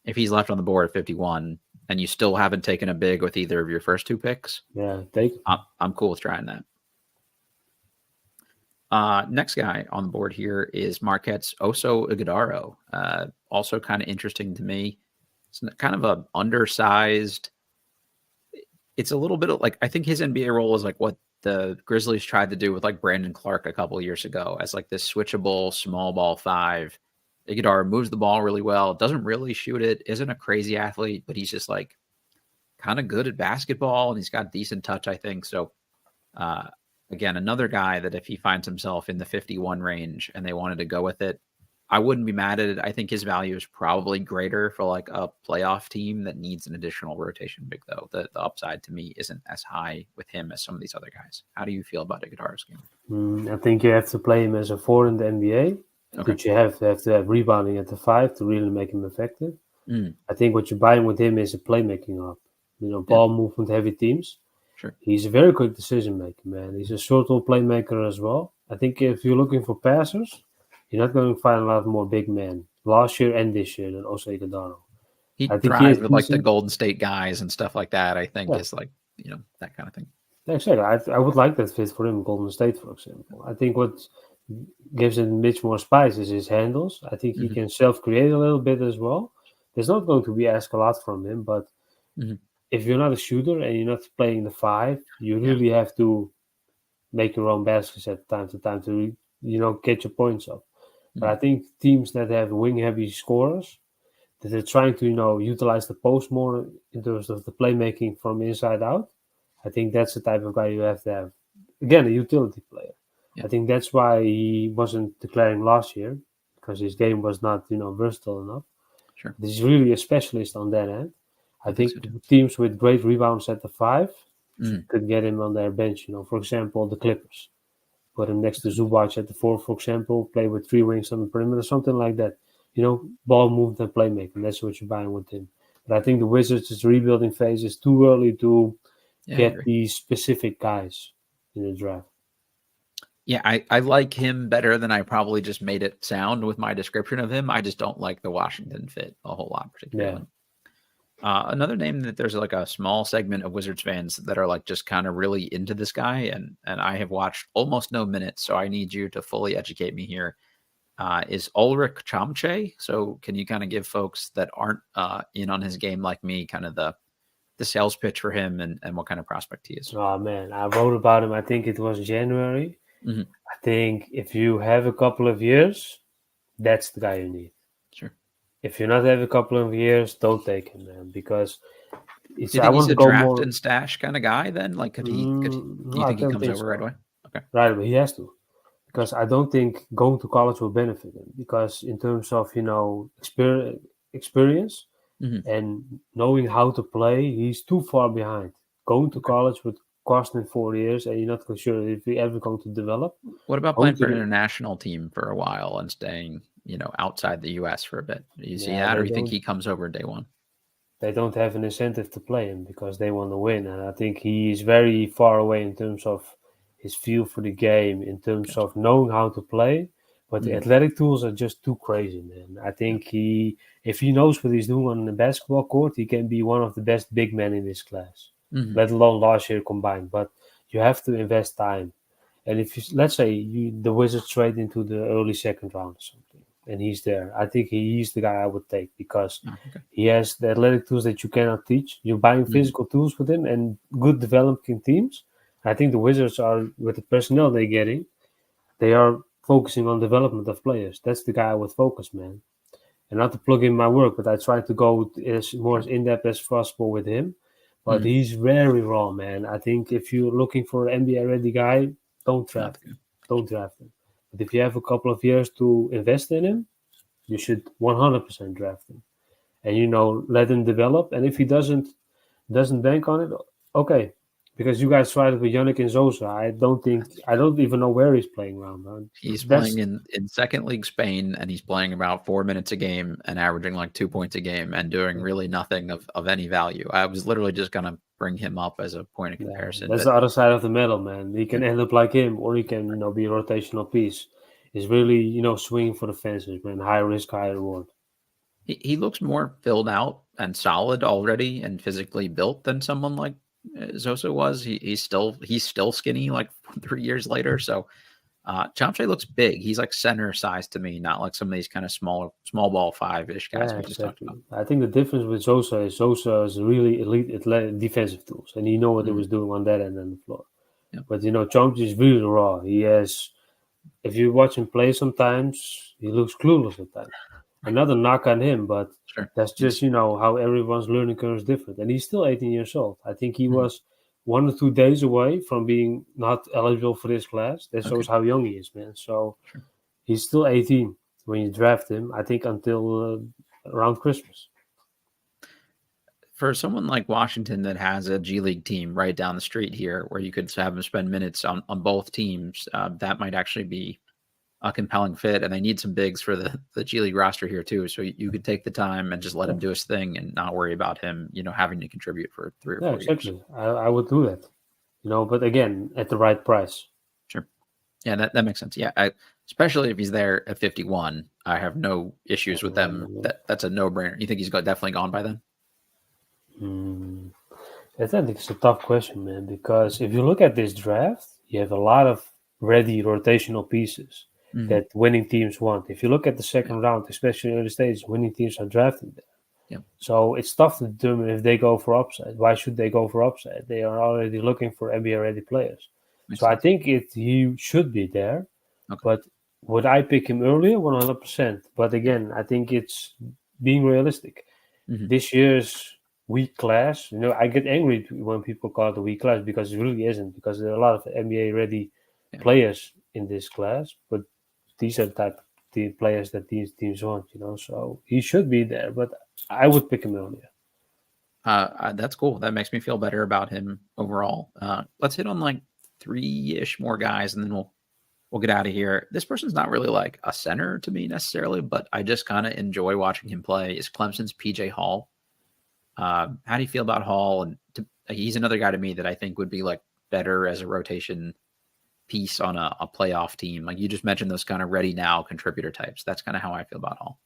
if he's left on the board at 51 and you still haven't taken a big with either of your first 2 picks, I'm cool with trying that. Next guy on the board here is Marquette's Oso Ighodaro. Also kind of interesting to me. It's kind of a undersized. It's a little bit of I think his NBA role is the Grizzlies tried to do with like Brandon Clark a couple of years ago as like this switchable small ball five. Ighodaro moves the ball really well, doesn't really shoot it, isn't a crazy athlete, but he's just like kind of good at basketball and he's got decent touch, I think. So again, another guy that if he finds himself in the 51 range and they wanted to go with it, I wouldn't be mad at it. I think his value is probably greater for like a playoff team that needs an additional rotation big, though. The upside to me isn't as high with him as some of these other guys. How do you feel about Ighodaro's game? I think you have to play him as a 4 in the NBA, but you have to have rebounding at the 5 to really make him effective. I think what you're buying with him is a playmaking up. Ball movement heavy teams. Sure. He's a very quick decision maker, man. He's a subtle playmaker as well. I think if you're looking for passers, you're not going to find a lot more big men last year and this year than Oso Ighodaro. He thrives with like the Golden State guys and stuff like that, I think is like, that kind of thing. Exactly. I would like that fit for him, Golden State, for example. I think what gives him much more spice is his handles. I think he can self-create a little bit as well. There's not going to be asked a lot from him, but if you're not a shooter and you're not playing the 5, you really have to make your own baskets at time to time to, get your points up. But I think teams that have wing-heavy scorers, that are trying to, utilize the post more in terms of the playmaking from inside out, I think that's the type of guy you have to have. Again, a utility player. I think that's why he wasn't declaring last year, because his game was not, versatile enough. Sure. But he's really a specialist on that end. I think teams with great rebounds at the 5 could get him on their bench. For example, the Clippers. Put him next to Zubac at the 4, for example, play with 3 wings on the perimeter, something like that. Ball movement and playmaking. That's what you're buying with him. But I think the Wizards' rebuilding phase is too early to get these specific guys in the draft. Yeah, I like him better than I probably just made it sound with my description of him. I just don't like the Washington fit a whole lot, particularly. Another name that there's like a small segment of Wizards fans that are like just kind of really into this guy, and I have watched almost no minutes, so I need you to fully educate me here, is Ulrich Chomche. So can you kind of give folks that aren't in on his game like me kind of the sales pitch for him and what kind of prospect he is? Oh, man, I wrote about him, I think it was January. I think if you have a couple of years, that's the guy you need. Sure. If you not have a couple of years, don't take him, man, because it's. Do you think he's a draft and stash kind of guy? Then, like, do you think he comes over right away? Okay, right away. He has to, because I don't think going to college will benefit him. Because in terms of experience and knowing how to play, he's too far behind. Going to college would cost him 4 years, and you're not sure if he's ever going to develop. What about playing for an international team for a while and staying, outside the U.S. for a bit? Do you see that, or do you think he comes over day one? They don't have an incentive to play him because they want to win, and I think he is very far away in terms of his feel for the game, in terms of knowing how to play. But the athletic tools are just too crazy, man. I think if he knows what he's doing on the basketball court, he can be one of the best big men in this class, let alone last year combined. But you have to invest time. And if let's say the Wizards trade into the early second round or something, and he's there, I think he's the guy I would take, because he has the athletic tools that you cannot teach. You're buying physical tools with him and good developing teams. I think the Wizards are, with the personnel they're getting, they are focusing on development of players. That's the guy I would focus, man. And not to plug in my work, but I try to go as in-depth as possible with him. But he's very raw, man. I think if you're looking for an NBA-ready guy, don't draft him. Don't draft him. But if you have a couple of years to invest in him, you should 100% draft him. And, let him develop. And if he doesn't bank on it, okay. Because you guys tried it with Yannick and Zosa. I don't even know where he's playing around, man. He's playing in second league Spain, and he's playing about 4 minutes a game and averaging like 2 points a game and doing really nothing of any value. I was literally just going to bring him up as a point of comparison. That's the other side of the medal, man. He can end up like him, or he can, be a rotational piece. He's really, swinging for the fences, man. High risk, high reward. He looks more filled out and solid already and physically built than someone like Zosa was. He's still skinny like 3 years later. So Chomche looks big. He's like center size to me, not like some of these kind of small ball 5-ish guys we just talked about. I think the difference with Zosa is really elite defensive tools, and he knew what he was doing on that end of the floor. But Chomche is really raw. He has, if you watch him play, sometimes he looks clueless at times. Another knock on him, but Sure. that's just how everyone's learning curve is different. And he's still 18 years old. I think he Mhm. was 1 or 2 days away from being not eligible for this class. That shows how young he is, man. So Sure. he's still 18 when you draft him. I think until around Christmas. For someone like Washington that has a G League team right down the street here, where you could have them spend minutes on both teams, that might actually be a compelling fit. And they need some bigs for the G League roster here too. So you could take the time and just let him do his thing and not worry about him, having to contribute for 3 or 4 years. Exactly. I would do that. But again, at the right price. Sure. Yeah, that makes sense. Yeah, especially if he's there at 51, I have no issues with them. That's a no-brainer. You think he's definitely gone by then? I think it's a tough question, man, because if you look at this draft, you have a lot of ready rotational pieces that winning teams want. If you look at the second round, especially in early stages, winning teams are drafted there. Yeah. So it's tough to determine if they go for upside. Why should they go for upside? They are already looking for NBA-ready players. Makes so sense. I think he should be there. Okay. But would I pick him earlier? 100%. But again, I think it's being realistic. This year's weak class, I get angry when people call it a weak class because it really isn't, because there are a lot of NBA-ready players in this class, but these are the type of players that these teams want, so he should be there, but I would pick him earlier. That's cool. That makes me feel better about him overall. Let's hit on like 3-ish more guys, and then we'll get out of here. This person's not really like a center to me necessarily, but I just kind of enjoy watching him play. Is Clemson's PJ Hall? How do you feel about Hall? And he's another guy to me that I think would be like better as a rotation piece on a playoff team. Like you just mentioned, those kind of ready now contributor types. That's kind of how I feel about Hall.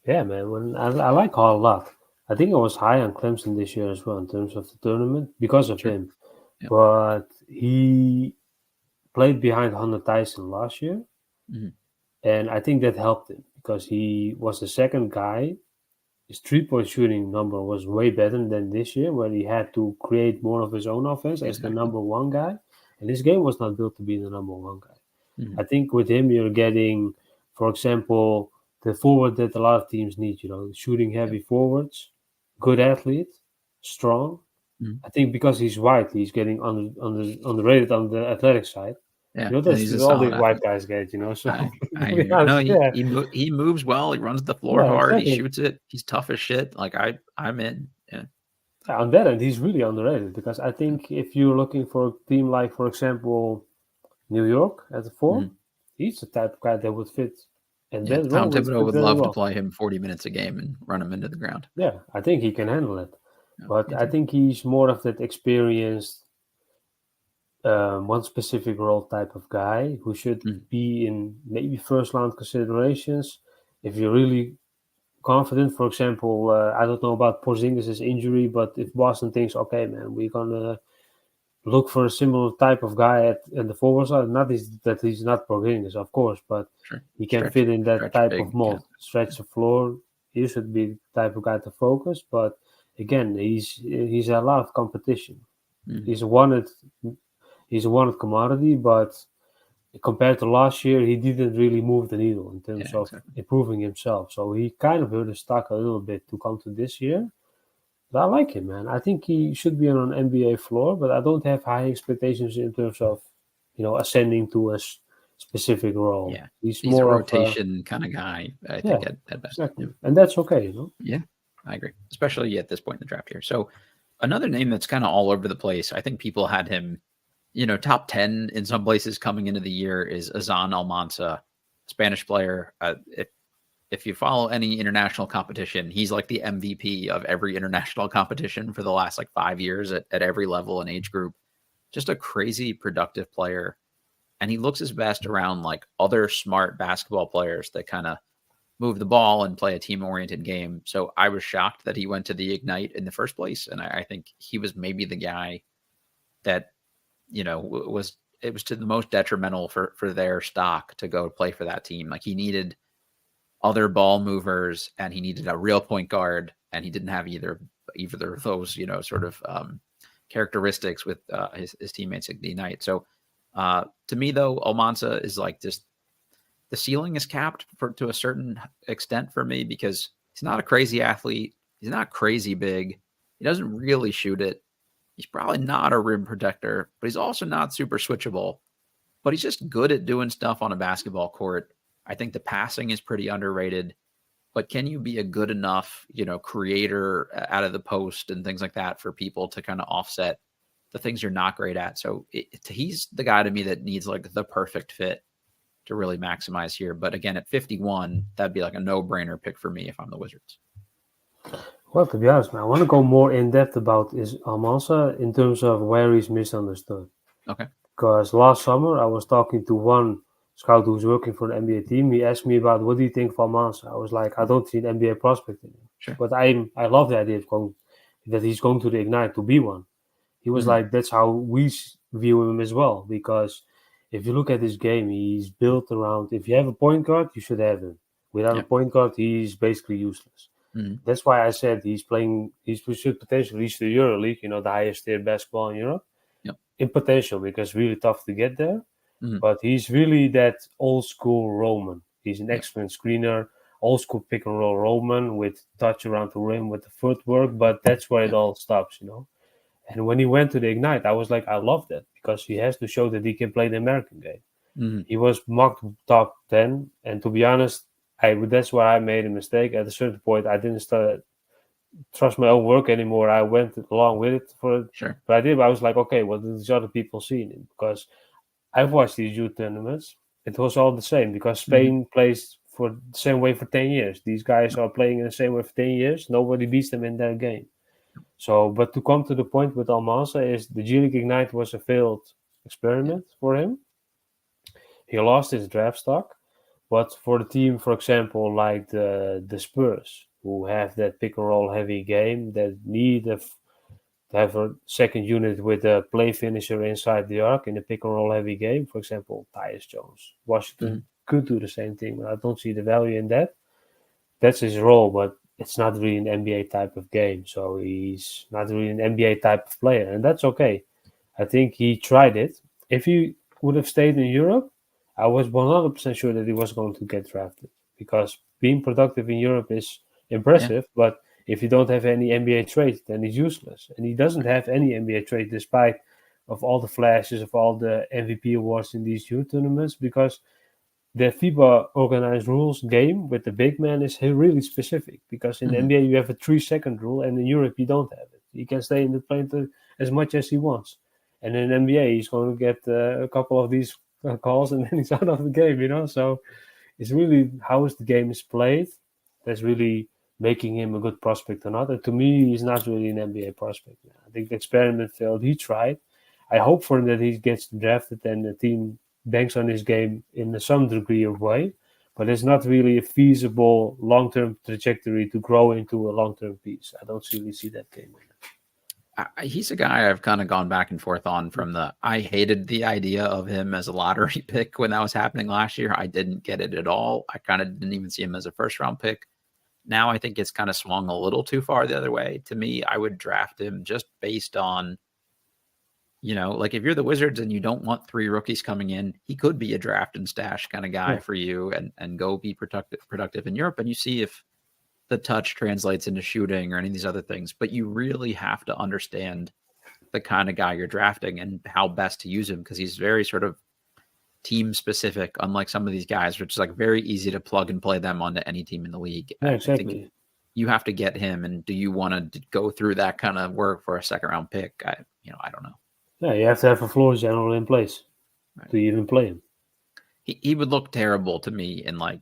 Yeah, man. I like Hall a lot. I think I was high on Clemson this year as well in terms of the tournament because of him. Yep. But he played behind Hunter Tyson last year. And I think that helped him because he was the second guy. His 3-point shooting number was way better than this year, where he had to create more of his own offense as the number one guy. And this game was not built to be the number one guy. I think with him, you're getting, for example, the forward that a lot of teams need, shooting heavy forwards, good athlete, strong. I think because he's white, he's getting underrated on the athletic side. Yeah, That's all these white guys get, So he moves well. He runs the floor hard. Exactly. He shoots it. He's tough as shit. Like I'm in. Yeah. On that end, he's really underrated because I think if you're looking for a team like, for example, New York at the 4, he's the type of guy that would fit. And Tom Thibodeau would love to play him 40 minutes a game and run him into the ground. Yeah, I think he can handle it. But I think he's more of that experienced, one specific role type of guy who should be in maybe first round considerations. If you're really confident, for example, I don't know about Porzingis' injury, but if Boston thinks, okay, man, we're going to look for a similar type of guy at the forward side, not that he's not Porzingis, of course, but he can fit in that type of mold. Stretch the floor. He should be the type of guy to focus, but again, he's a lot of competition. He's a wanted commodity, but compared to last year, he didn't really move the needle in terms of improving himself. So he kind of hurt his stock a little bit to come to this year. But I like him, man. I think he should be on an NBA floor, but I don't have high expectations in terms of, ascending to a specific role. Yeah, he's more a rotation kind of guy, I think, at best. Exactly. Yeah. And that's okay, Yeah, I agree, especially at this point in the draft here. So another name that's kind of all over the place, I think people had him, top 10 in some places coming into the year, is Izan Almansa, Spanish player. If you follow any international competition, he's like the MVP of every international competition for the last 5 years at every level and age group. Just a crazy productive player. And he looks his best around other smart basketball players that kind of move the ball and play a team-oriented game. So I was shocked that he went to the Ignite in the first place. And I think he was maybe the guy that, was to the most detrimental for their stock to go play for that team. He needed other ball movers and he needed a real point guard, and he didn't have either of those, characteristics with his teammates at the Ignite. So to me, though, Almansa is like just the ceiling is capped to a certain extent for me because he's not a crazy athlete. He's not crazy big. He doesn't really shoot it. He's probably not a rim protector, but he's also not super switchable. But he's just good at doing stuff on a basketball court. I think the passing is pretty underrated. But can you be a good enough, creator out of the post and things like that for people to kind of offset the things you're not great at? So he's the guy to me that needs like the perfect fit to really maximize here. But again, at 51, that'd be like a no-brainer pick for me if I'm the Wizards. Well, to be honest, man, I want to go more in depth about Almansa in terms of where he's misunderstood. Okay. Because last summer I was talking to one scout who's working for an NBA team. He asked me about what do you think of Almansa. I was like, I don't see an NBA prospect in him. Sure. But I love the idea of that he's going to the Ignite to be one. He was like, that's how we view him as well. Because if you look at his game, he's built around, if you have a point guard, you should have him. Without a point guard, he's basically useless. That's why I said he should potentially reach the EuroLeague, the highest tier basketball in Europe. In potential, because it's really tough to get there. But he's really that old school Roman. He's an excellent screener, old school pick and roll Roman with touch around the rim with the footwork, but that's where it all stops, And when he went to the Ignite, I was like, I love that because he has to show that he can play the American game. He was mocked top 10, and to be honest, that's where I made a mistake. At a certain point, I didn't trust my own work anymore. I went along with it but I was like, okay, what do these other people see in him? Because I've watched these youth tournaments. It was all the same because Spain plays for the same way for 10 years. These guys are playing in the same way for 10 years. Nobody beats them in their game. So, but to come to the point with Almansa is the G League Ignite was a failed experiment for him. He lost his draft stock, but for the team, for example, like the Spurs, who have that pick and roll heavy game that need to have a second unit with a play finisher inside the arc in a pick and roll heavy game. For example, Tyus Jones. Washington could do the same thing, but I don't see the value in that. That's his role, but it's not really an NBA type of game. So he's not really an NBA type of player, and that's okay. I think he tried it. If he would have stayed in Europe, I was 100% sure that he was going to get drafted because being productive in Europe is impressive, but if you don't have any NBA traits, then he's useless. And he doesn't have any NBA traits despite of all the flashes, of all the MVP awards in these youth tournaments, because the FIBA organized rules game with the big man is really specific. Because in the NBA, you have a 3-second rule, and in Europe, you don't have it. He can stay in the paint as much as he wants. And in NBA, he's going to get a couple of these calls, and then he's out of the game, So it's really how the game is played that's really making him a good prospect or not. And to me, he's not really an NBA prospect. I think the experiment failed. He tried. I hope for him that he gets drafted and the team banks on his game in some degree of way. But it's not really a feasible long-term trajectory to grow into a long-term piece. I don't really see that game. He's a guy I've kind of gone back and forth on I hated the idea of him as a lottery pick when that was happening last year. I didn't get it at all. I kind of didn't even see him as a first-round pick. Now I think it's kind of swung a little too far the other way. To me, I would draft him just based on, like if you're the Wizards and you don't want 3 rookies coming in, he could be a draft and stash kind of guy for you and go be productive in Europe. And you see if the touch translates into shooting or any of these other things. But you really have to understand the kind of guy you're drafting and how best to use him because he's very sort of team specific, unlike some of these guys, which is like very easy to plug and play them onto any team in the league. Yeah, exactly. I think you have to get him, and do you want to go through that kind of work for a second-round pick? I don't know. Yeah, you have to have a floor general in place to even play him. He would look terrible to me in like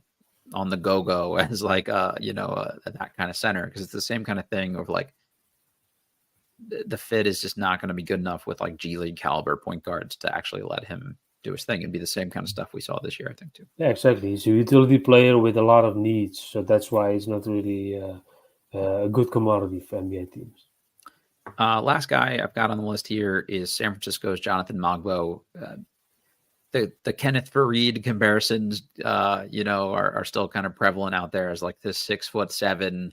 on the go-go as like that kind of center because it's the same kind of thing of like the fit is just not going to be good enough with like G League caliber point guards to actually let him do his thing. It'd be the same kind of stuff we saw this year, I think, too. Yeah, exactly. He's a utility player with a lot of needs, so that's why he's not really a good commodity for NBA teams. Last guy I've got on the list here is San Francisco's Jonathan Mogbo. The Kenneth Faried comparisons, are still kind of prevalent out there as like this 6'7",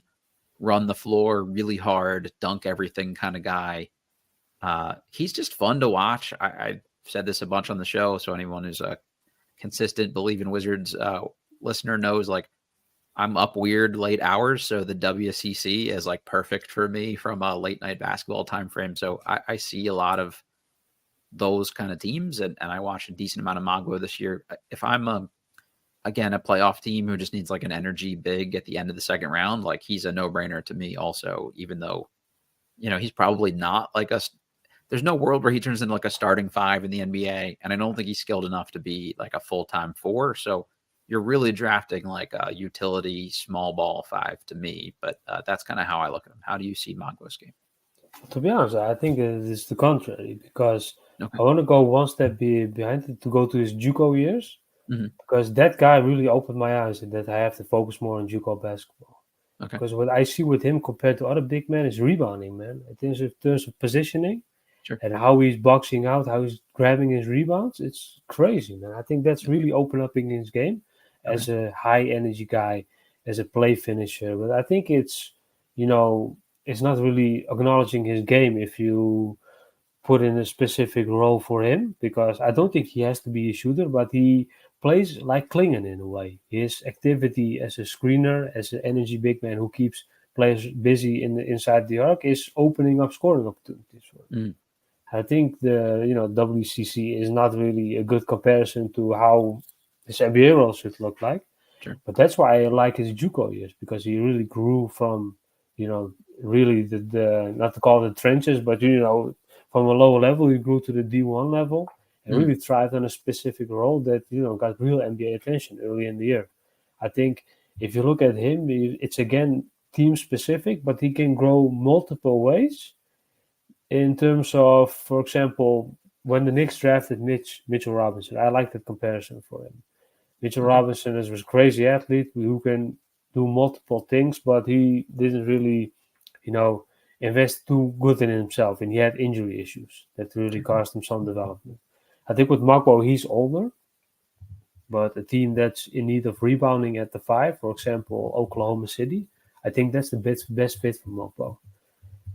run the floor really hard, dunk everything kind of guy. He's just fun to watch. I said this a bunch on the show, so anyone who's a consistent Believe in Wizards listener knows, like, I'm up weird late hours, so the WCC is like perfect for me from a late night basketball time frame. So I see a lot of those kind of teams, and I watched a decent amount of Mogbo this year. If I'm again a playoff team who just needs like an energy big at the end of the second round, like, he's a no-brainer to me also, even though, he's probably not like there's no world where he turns into like a starting 5 in the NBA, and I don't think he's skilled enough to be like a full-time 4. So you're really drafting like a utility small ball 5 to me, but that's kind of how I look at him. How do you see Mogbo's game? To be honest, I think it's the contrary, because Okay. I want to go one step behind it to go to his JUCO years, Mm-hmm. because that guy really opened my eyes that I have to focus more on JUCO basketball. Okay. Because what I see with him compared to other big men is rebounding, man. In terms of positioning, Sure. and how he's boxing out, how he's grabbing his rebounds, it's crazy, man. I think that's really opened up in his game as a high energy guy, as a play finisher. But I think it's not really acknowledging his game if you put in a specific role for him, because I don't think he has to be a shooter, but he plays like Clingan in a way. His activity as a screener, as an energy big man who keeps players busy inside the arc, is opening up scoring opportunities for him. I think the WCC is not really a good comparison to how his NBA role should look like. Sure. But that's why I like his JUCO years, because he really grew from really the not to call it the trenches, but from a lower level he grew to the D1 level and really thrived on a specific role that got real NBA attention early in the year. I think if you look at him, it's again team specific, but he can grow multiple ways. In terms of, for example, when the Knicks drafted Mitchell Robinson, I like that comparison for him. Mitchell Robinson is a crazy athlete who can do multiple things, but he didn't really, invest too good in himself, and he had injury issues that really cost him some development. I think with Mogbo, he's older, but a team that's in need of rebounding at the 5, for example, Oklahoma City, I think that's the best fit for Mogbo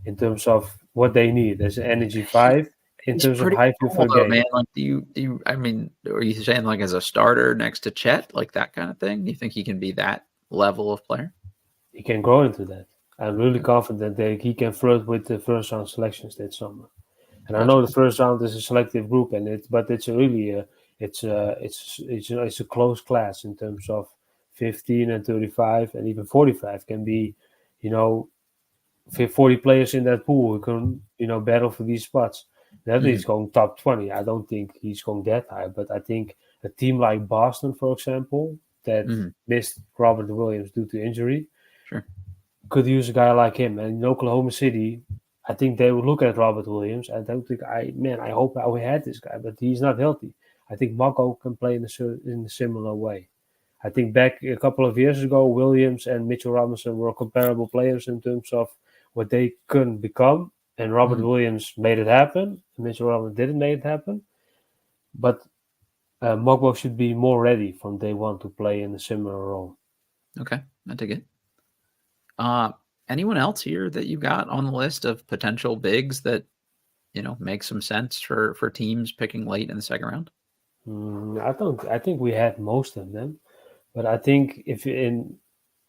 in terms of what they need as an energy 5 in terms of high view for game. Man, like, do you I mean, are you saying like as a starter next to Chet, like that kind of thing? Do you think he can be that level of player? He can grow into that. I'm really confident that he can flirt with the first round selections this summer. And I know the first round is a selective group, but it's really it's a close class in terms of 15 and 35 and even 45 can be 40 players in that pool who can battle for these spots. That he's going top 20. I don't think he's going that high, but I think a team like Boston, for example, that missed Robert Williams due to injury, could use a guy like him. And in Oklahoma City, I think they would look at Robert Williams. I don't think I hope we had this guy, but he's not healthy. I think Mogbo can play in a similar way. I think back a couple of years ago, Williams and Mitchell Robinson were comparable players in terms of what they couldn't become. And Robert Williams made it happen. Mitchell Robinson didn't make it happen. But Mogbo should be more ready from day one to play in a similar role. Okay, I dig it. Anyone else here that you got on the list of potential bigs that make some sense for teams picking late in the second round? I think we had most of them, but I think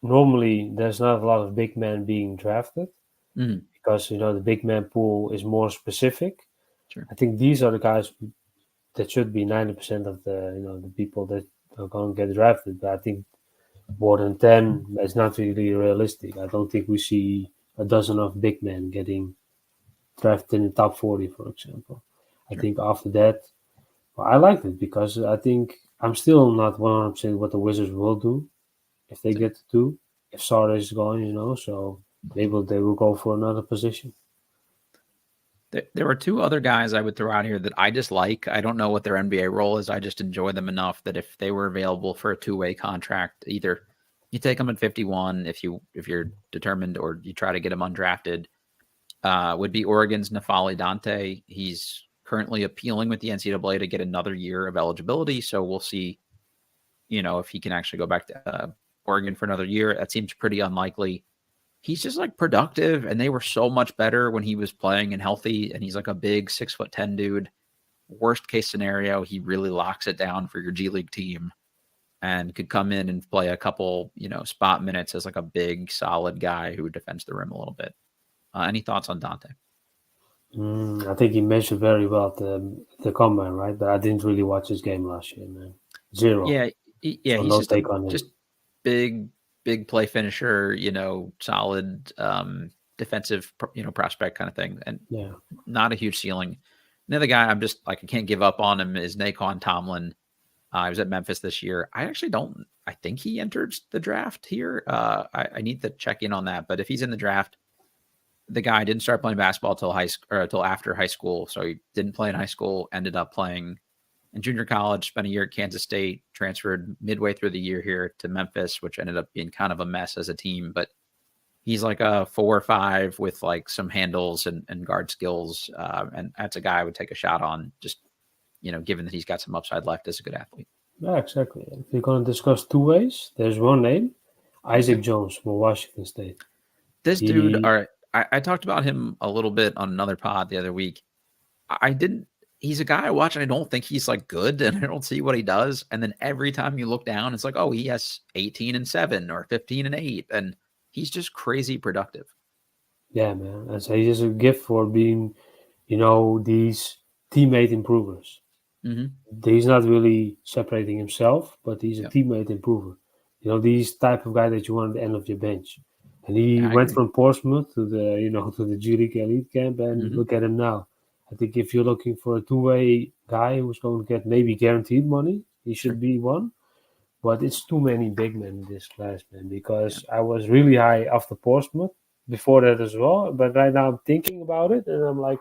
normally there's not a lot of big men being drafted because the big man pool is more specific. Sure. I think these are the guys that should be 90% of the people that are going to get drafted. But I think more than 10 is not really realistic. I don't think we see a dozen of big men getting drafted in the top 40, for example. I think after that, I liked it because I think I'm still not 100% what the Wizards will do if they get to 2. If Sarr is gone, so they will go for another position. There were 2 other guys I would throw out here that I just like. I don't know what their NBA role is. I just enjoy them enough that if they were available for a 2-way contract, either you take them at 51 if you're determined, or you try to get them undrafted. Would be Oregon's N'Faly Dante. He's currently appealing with the NCAA to get another year of eligibility, so we'll see, if he can actually go back to Oregon for another year. That seems pretty unlikely. he's just like productive, and they were so much better when he was playing and healthy. And he's like a big 6'10" dude. Worst case scenario, he really locks it down for your G League team and could come in and play a couple, spot minutes as like a big, solid guy who defends the rim a little bit. Any thoughts on Dante? I think he measured very well at the combine, right? But I didn't really watch his game last year, man. Zero. Yeah, so he's no just take on him. just big play finisher, solid defensive, prospect kind of thing, and not a huge ceiling. Another guy I'm just like I can't give up on him is Naquan Tomlin. I was at Memphis this year. I think he entered the draft here. I need to check in on that, but if he's in the draft, the guy didn't start playing basketball till after high school. So he didn't play in high school, ended up playing in junior college, spent a year at Kansas State, transferred midway through the year here to Memphis, which ended up being kind of a mess as a team. But he's like a 4 or 5 with like some handles and guard skills. And that's a guy I would take a shot on, just, given that he's got some upside left as a good athlete. Yeah, exactly. If you're going to discuss two ways, there's one name, Isaac Jones from Washington State. This dude, all right. I talked about him a little bit on another pod the other week. He's a guy I watch and I don't think he's like good, and I don't see what he does. And then every time you look down, it's like, oh, he has 18 and 7 or 15 and 8. And he's just crazy productive. Yeah, man. And so he's a gift for being, these teammate improvers. Mm-hmm. He's not really separating himself, but he's a teammate improver. These type of guy that you want at the end of your bench. And he went from Portsmouth to the G League Elite camp, and look at him now. I think if you're looking for a two-way guy who's going to get maybe guaranteed money, he should be one. But it's too many big men in this class, man, because I was really high after Portsmouth before that as well. But right now I'm thinking about it, and I'm like,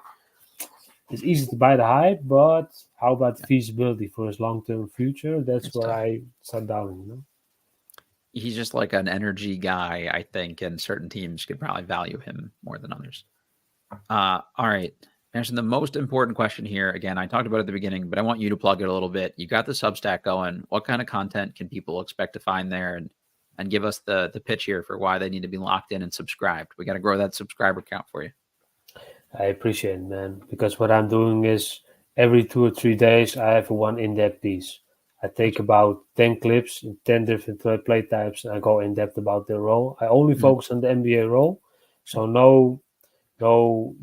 it's easy to buy the hype, but how about the feasibility for his long-term future? That's where I start doubting, He's just like an energy guy, I think, and certain teams could probably value him more than others. All right. Ersin, the most important question here, again, I talked about it at the beginning, but I want you to plug it a little bit. You got the Substack going. What kind of content can people expect to find there? And give us the pitch here for why they need to be locked in and subscribed. We got to grow that subscriber count for you. I appreciate it, man, because what I'm doing is every 2 or 3 days, I have one in-depth piece. I take about 10 clips in 10 different play types, and I go in depth about their role. I only focus on the NBA role, so no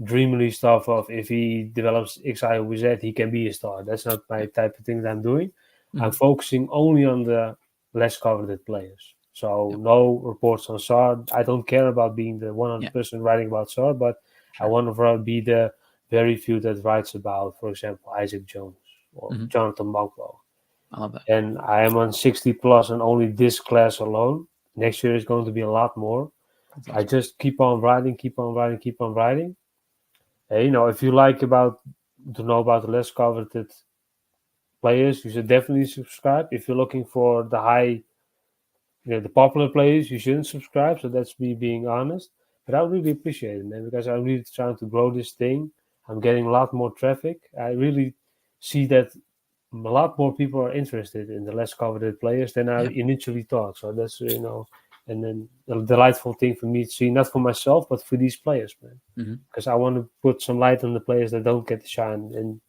dreamily stuff of if he develops X, Y, or Z, he can be a star. That's not my type of thing that I'm doing. I'm focusing only on the less coveted players. So no reports on Sarr. I don't care about being the 100 person writing about Sarr, but I want to be the very few that writes about, for example, Isaac Jones or Jonathan Mogbo. I love that. And I am on 60 plus and only this class alone. Next year is going to be a lot more. Awesome. I just keep on writing. And, if you like to know about the less coveted players, you should definitely subscribe. If you're looking for the high, the popular players, you shouldn't subscribe. So that's me being honest. But I really appreciate it, man, because I'm really trying to grow this thing. I'm getting a lot more traffic. I really see that a lot more people are interested in the less coveted players than I initially thought. So that's, and then a delightful thing for me to see, not for myself, but for these players, man. Because I want to put some light on the players that don't get the shine and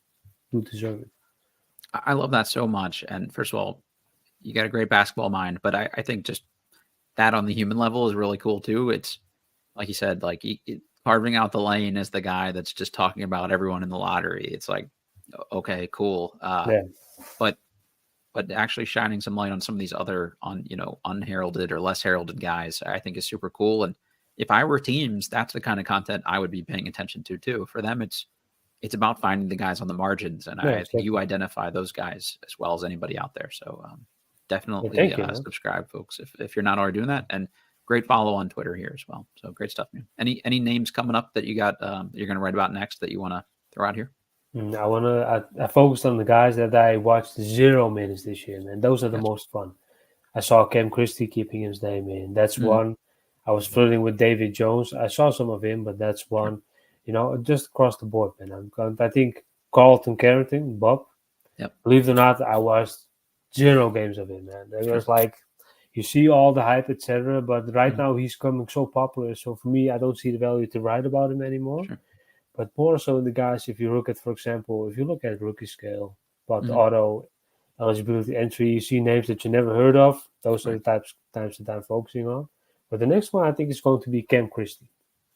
do deserve it. I love that so much. And first of all, you got a great basketball mind, but I think just that on the human level is really cool too. It's like you said, like carving out the lane as the guy that's just talking about everyone in the lottery. It's like, okay, cool. But actually shining some light on some of these other unheralded or less heralded guys, I think is super cool. And if I were teams, that's the kind of content I would be paying attention to too. For them, it's about finding the guys on the margins, and I think you identify those guys as well as anybody out there. So definitely subscribe, folks, if you're not already doing that. And great follow on Twitter here as well. So great stuff, man. Any names coming up that you got you're going to write about next that you want to throw out here? I focused on the guys that I watched 0 minutes this year, man. Those are the most fun. I saw Cam Christie keeping his name in. That's one. I was flirting with David Jones. I saw some of him, but that's one. Just across the board, man. I think Carlton Carrington, Bob. Believe it or not, I watched 0 games of him, man. It was like you see all the hype, etc. But right now he's becoming so popular. So for me, I don't see the value to write about him anymore. Sure. But more so the guys, if you look at, for example, rookie scale, about the auto eligibility entry, you see names that you never heard of. Those are the times that I'm focusing on. But the next one I think is going to be Cam Christie.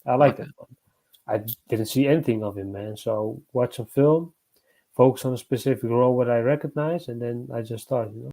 I like that one. I didn't see anything of him, man. So watch some film, focus on a specific role that I recognize, and then I just start,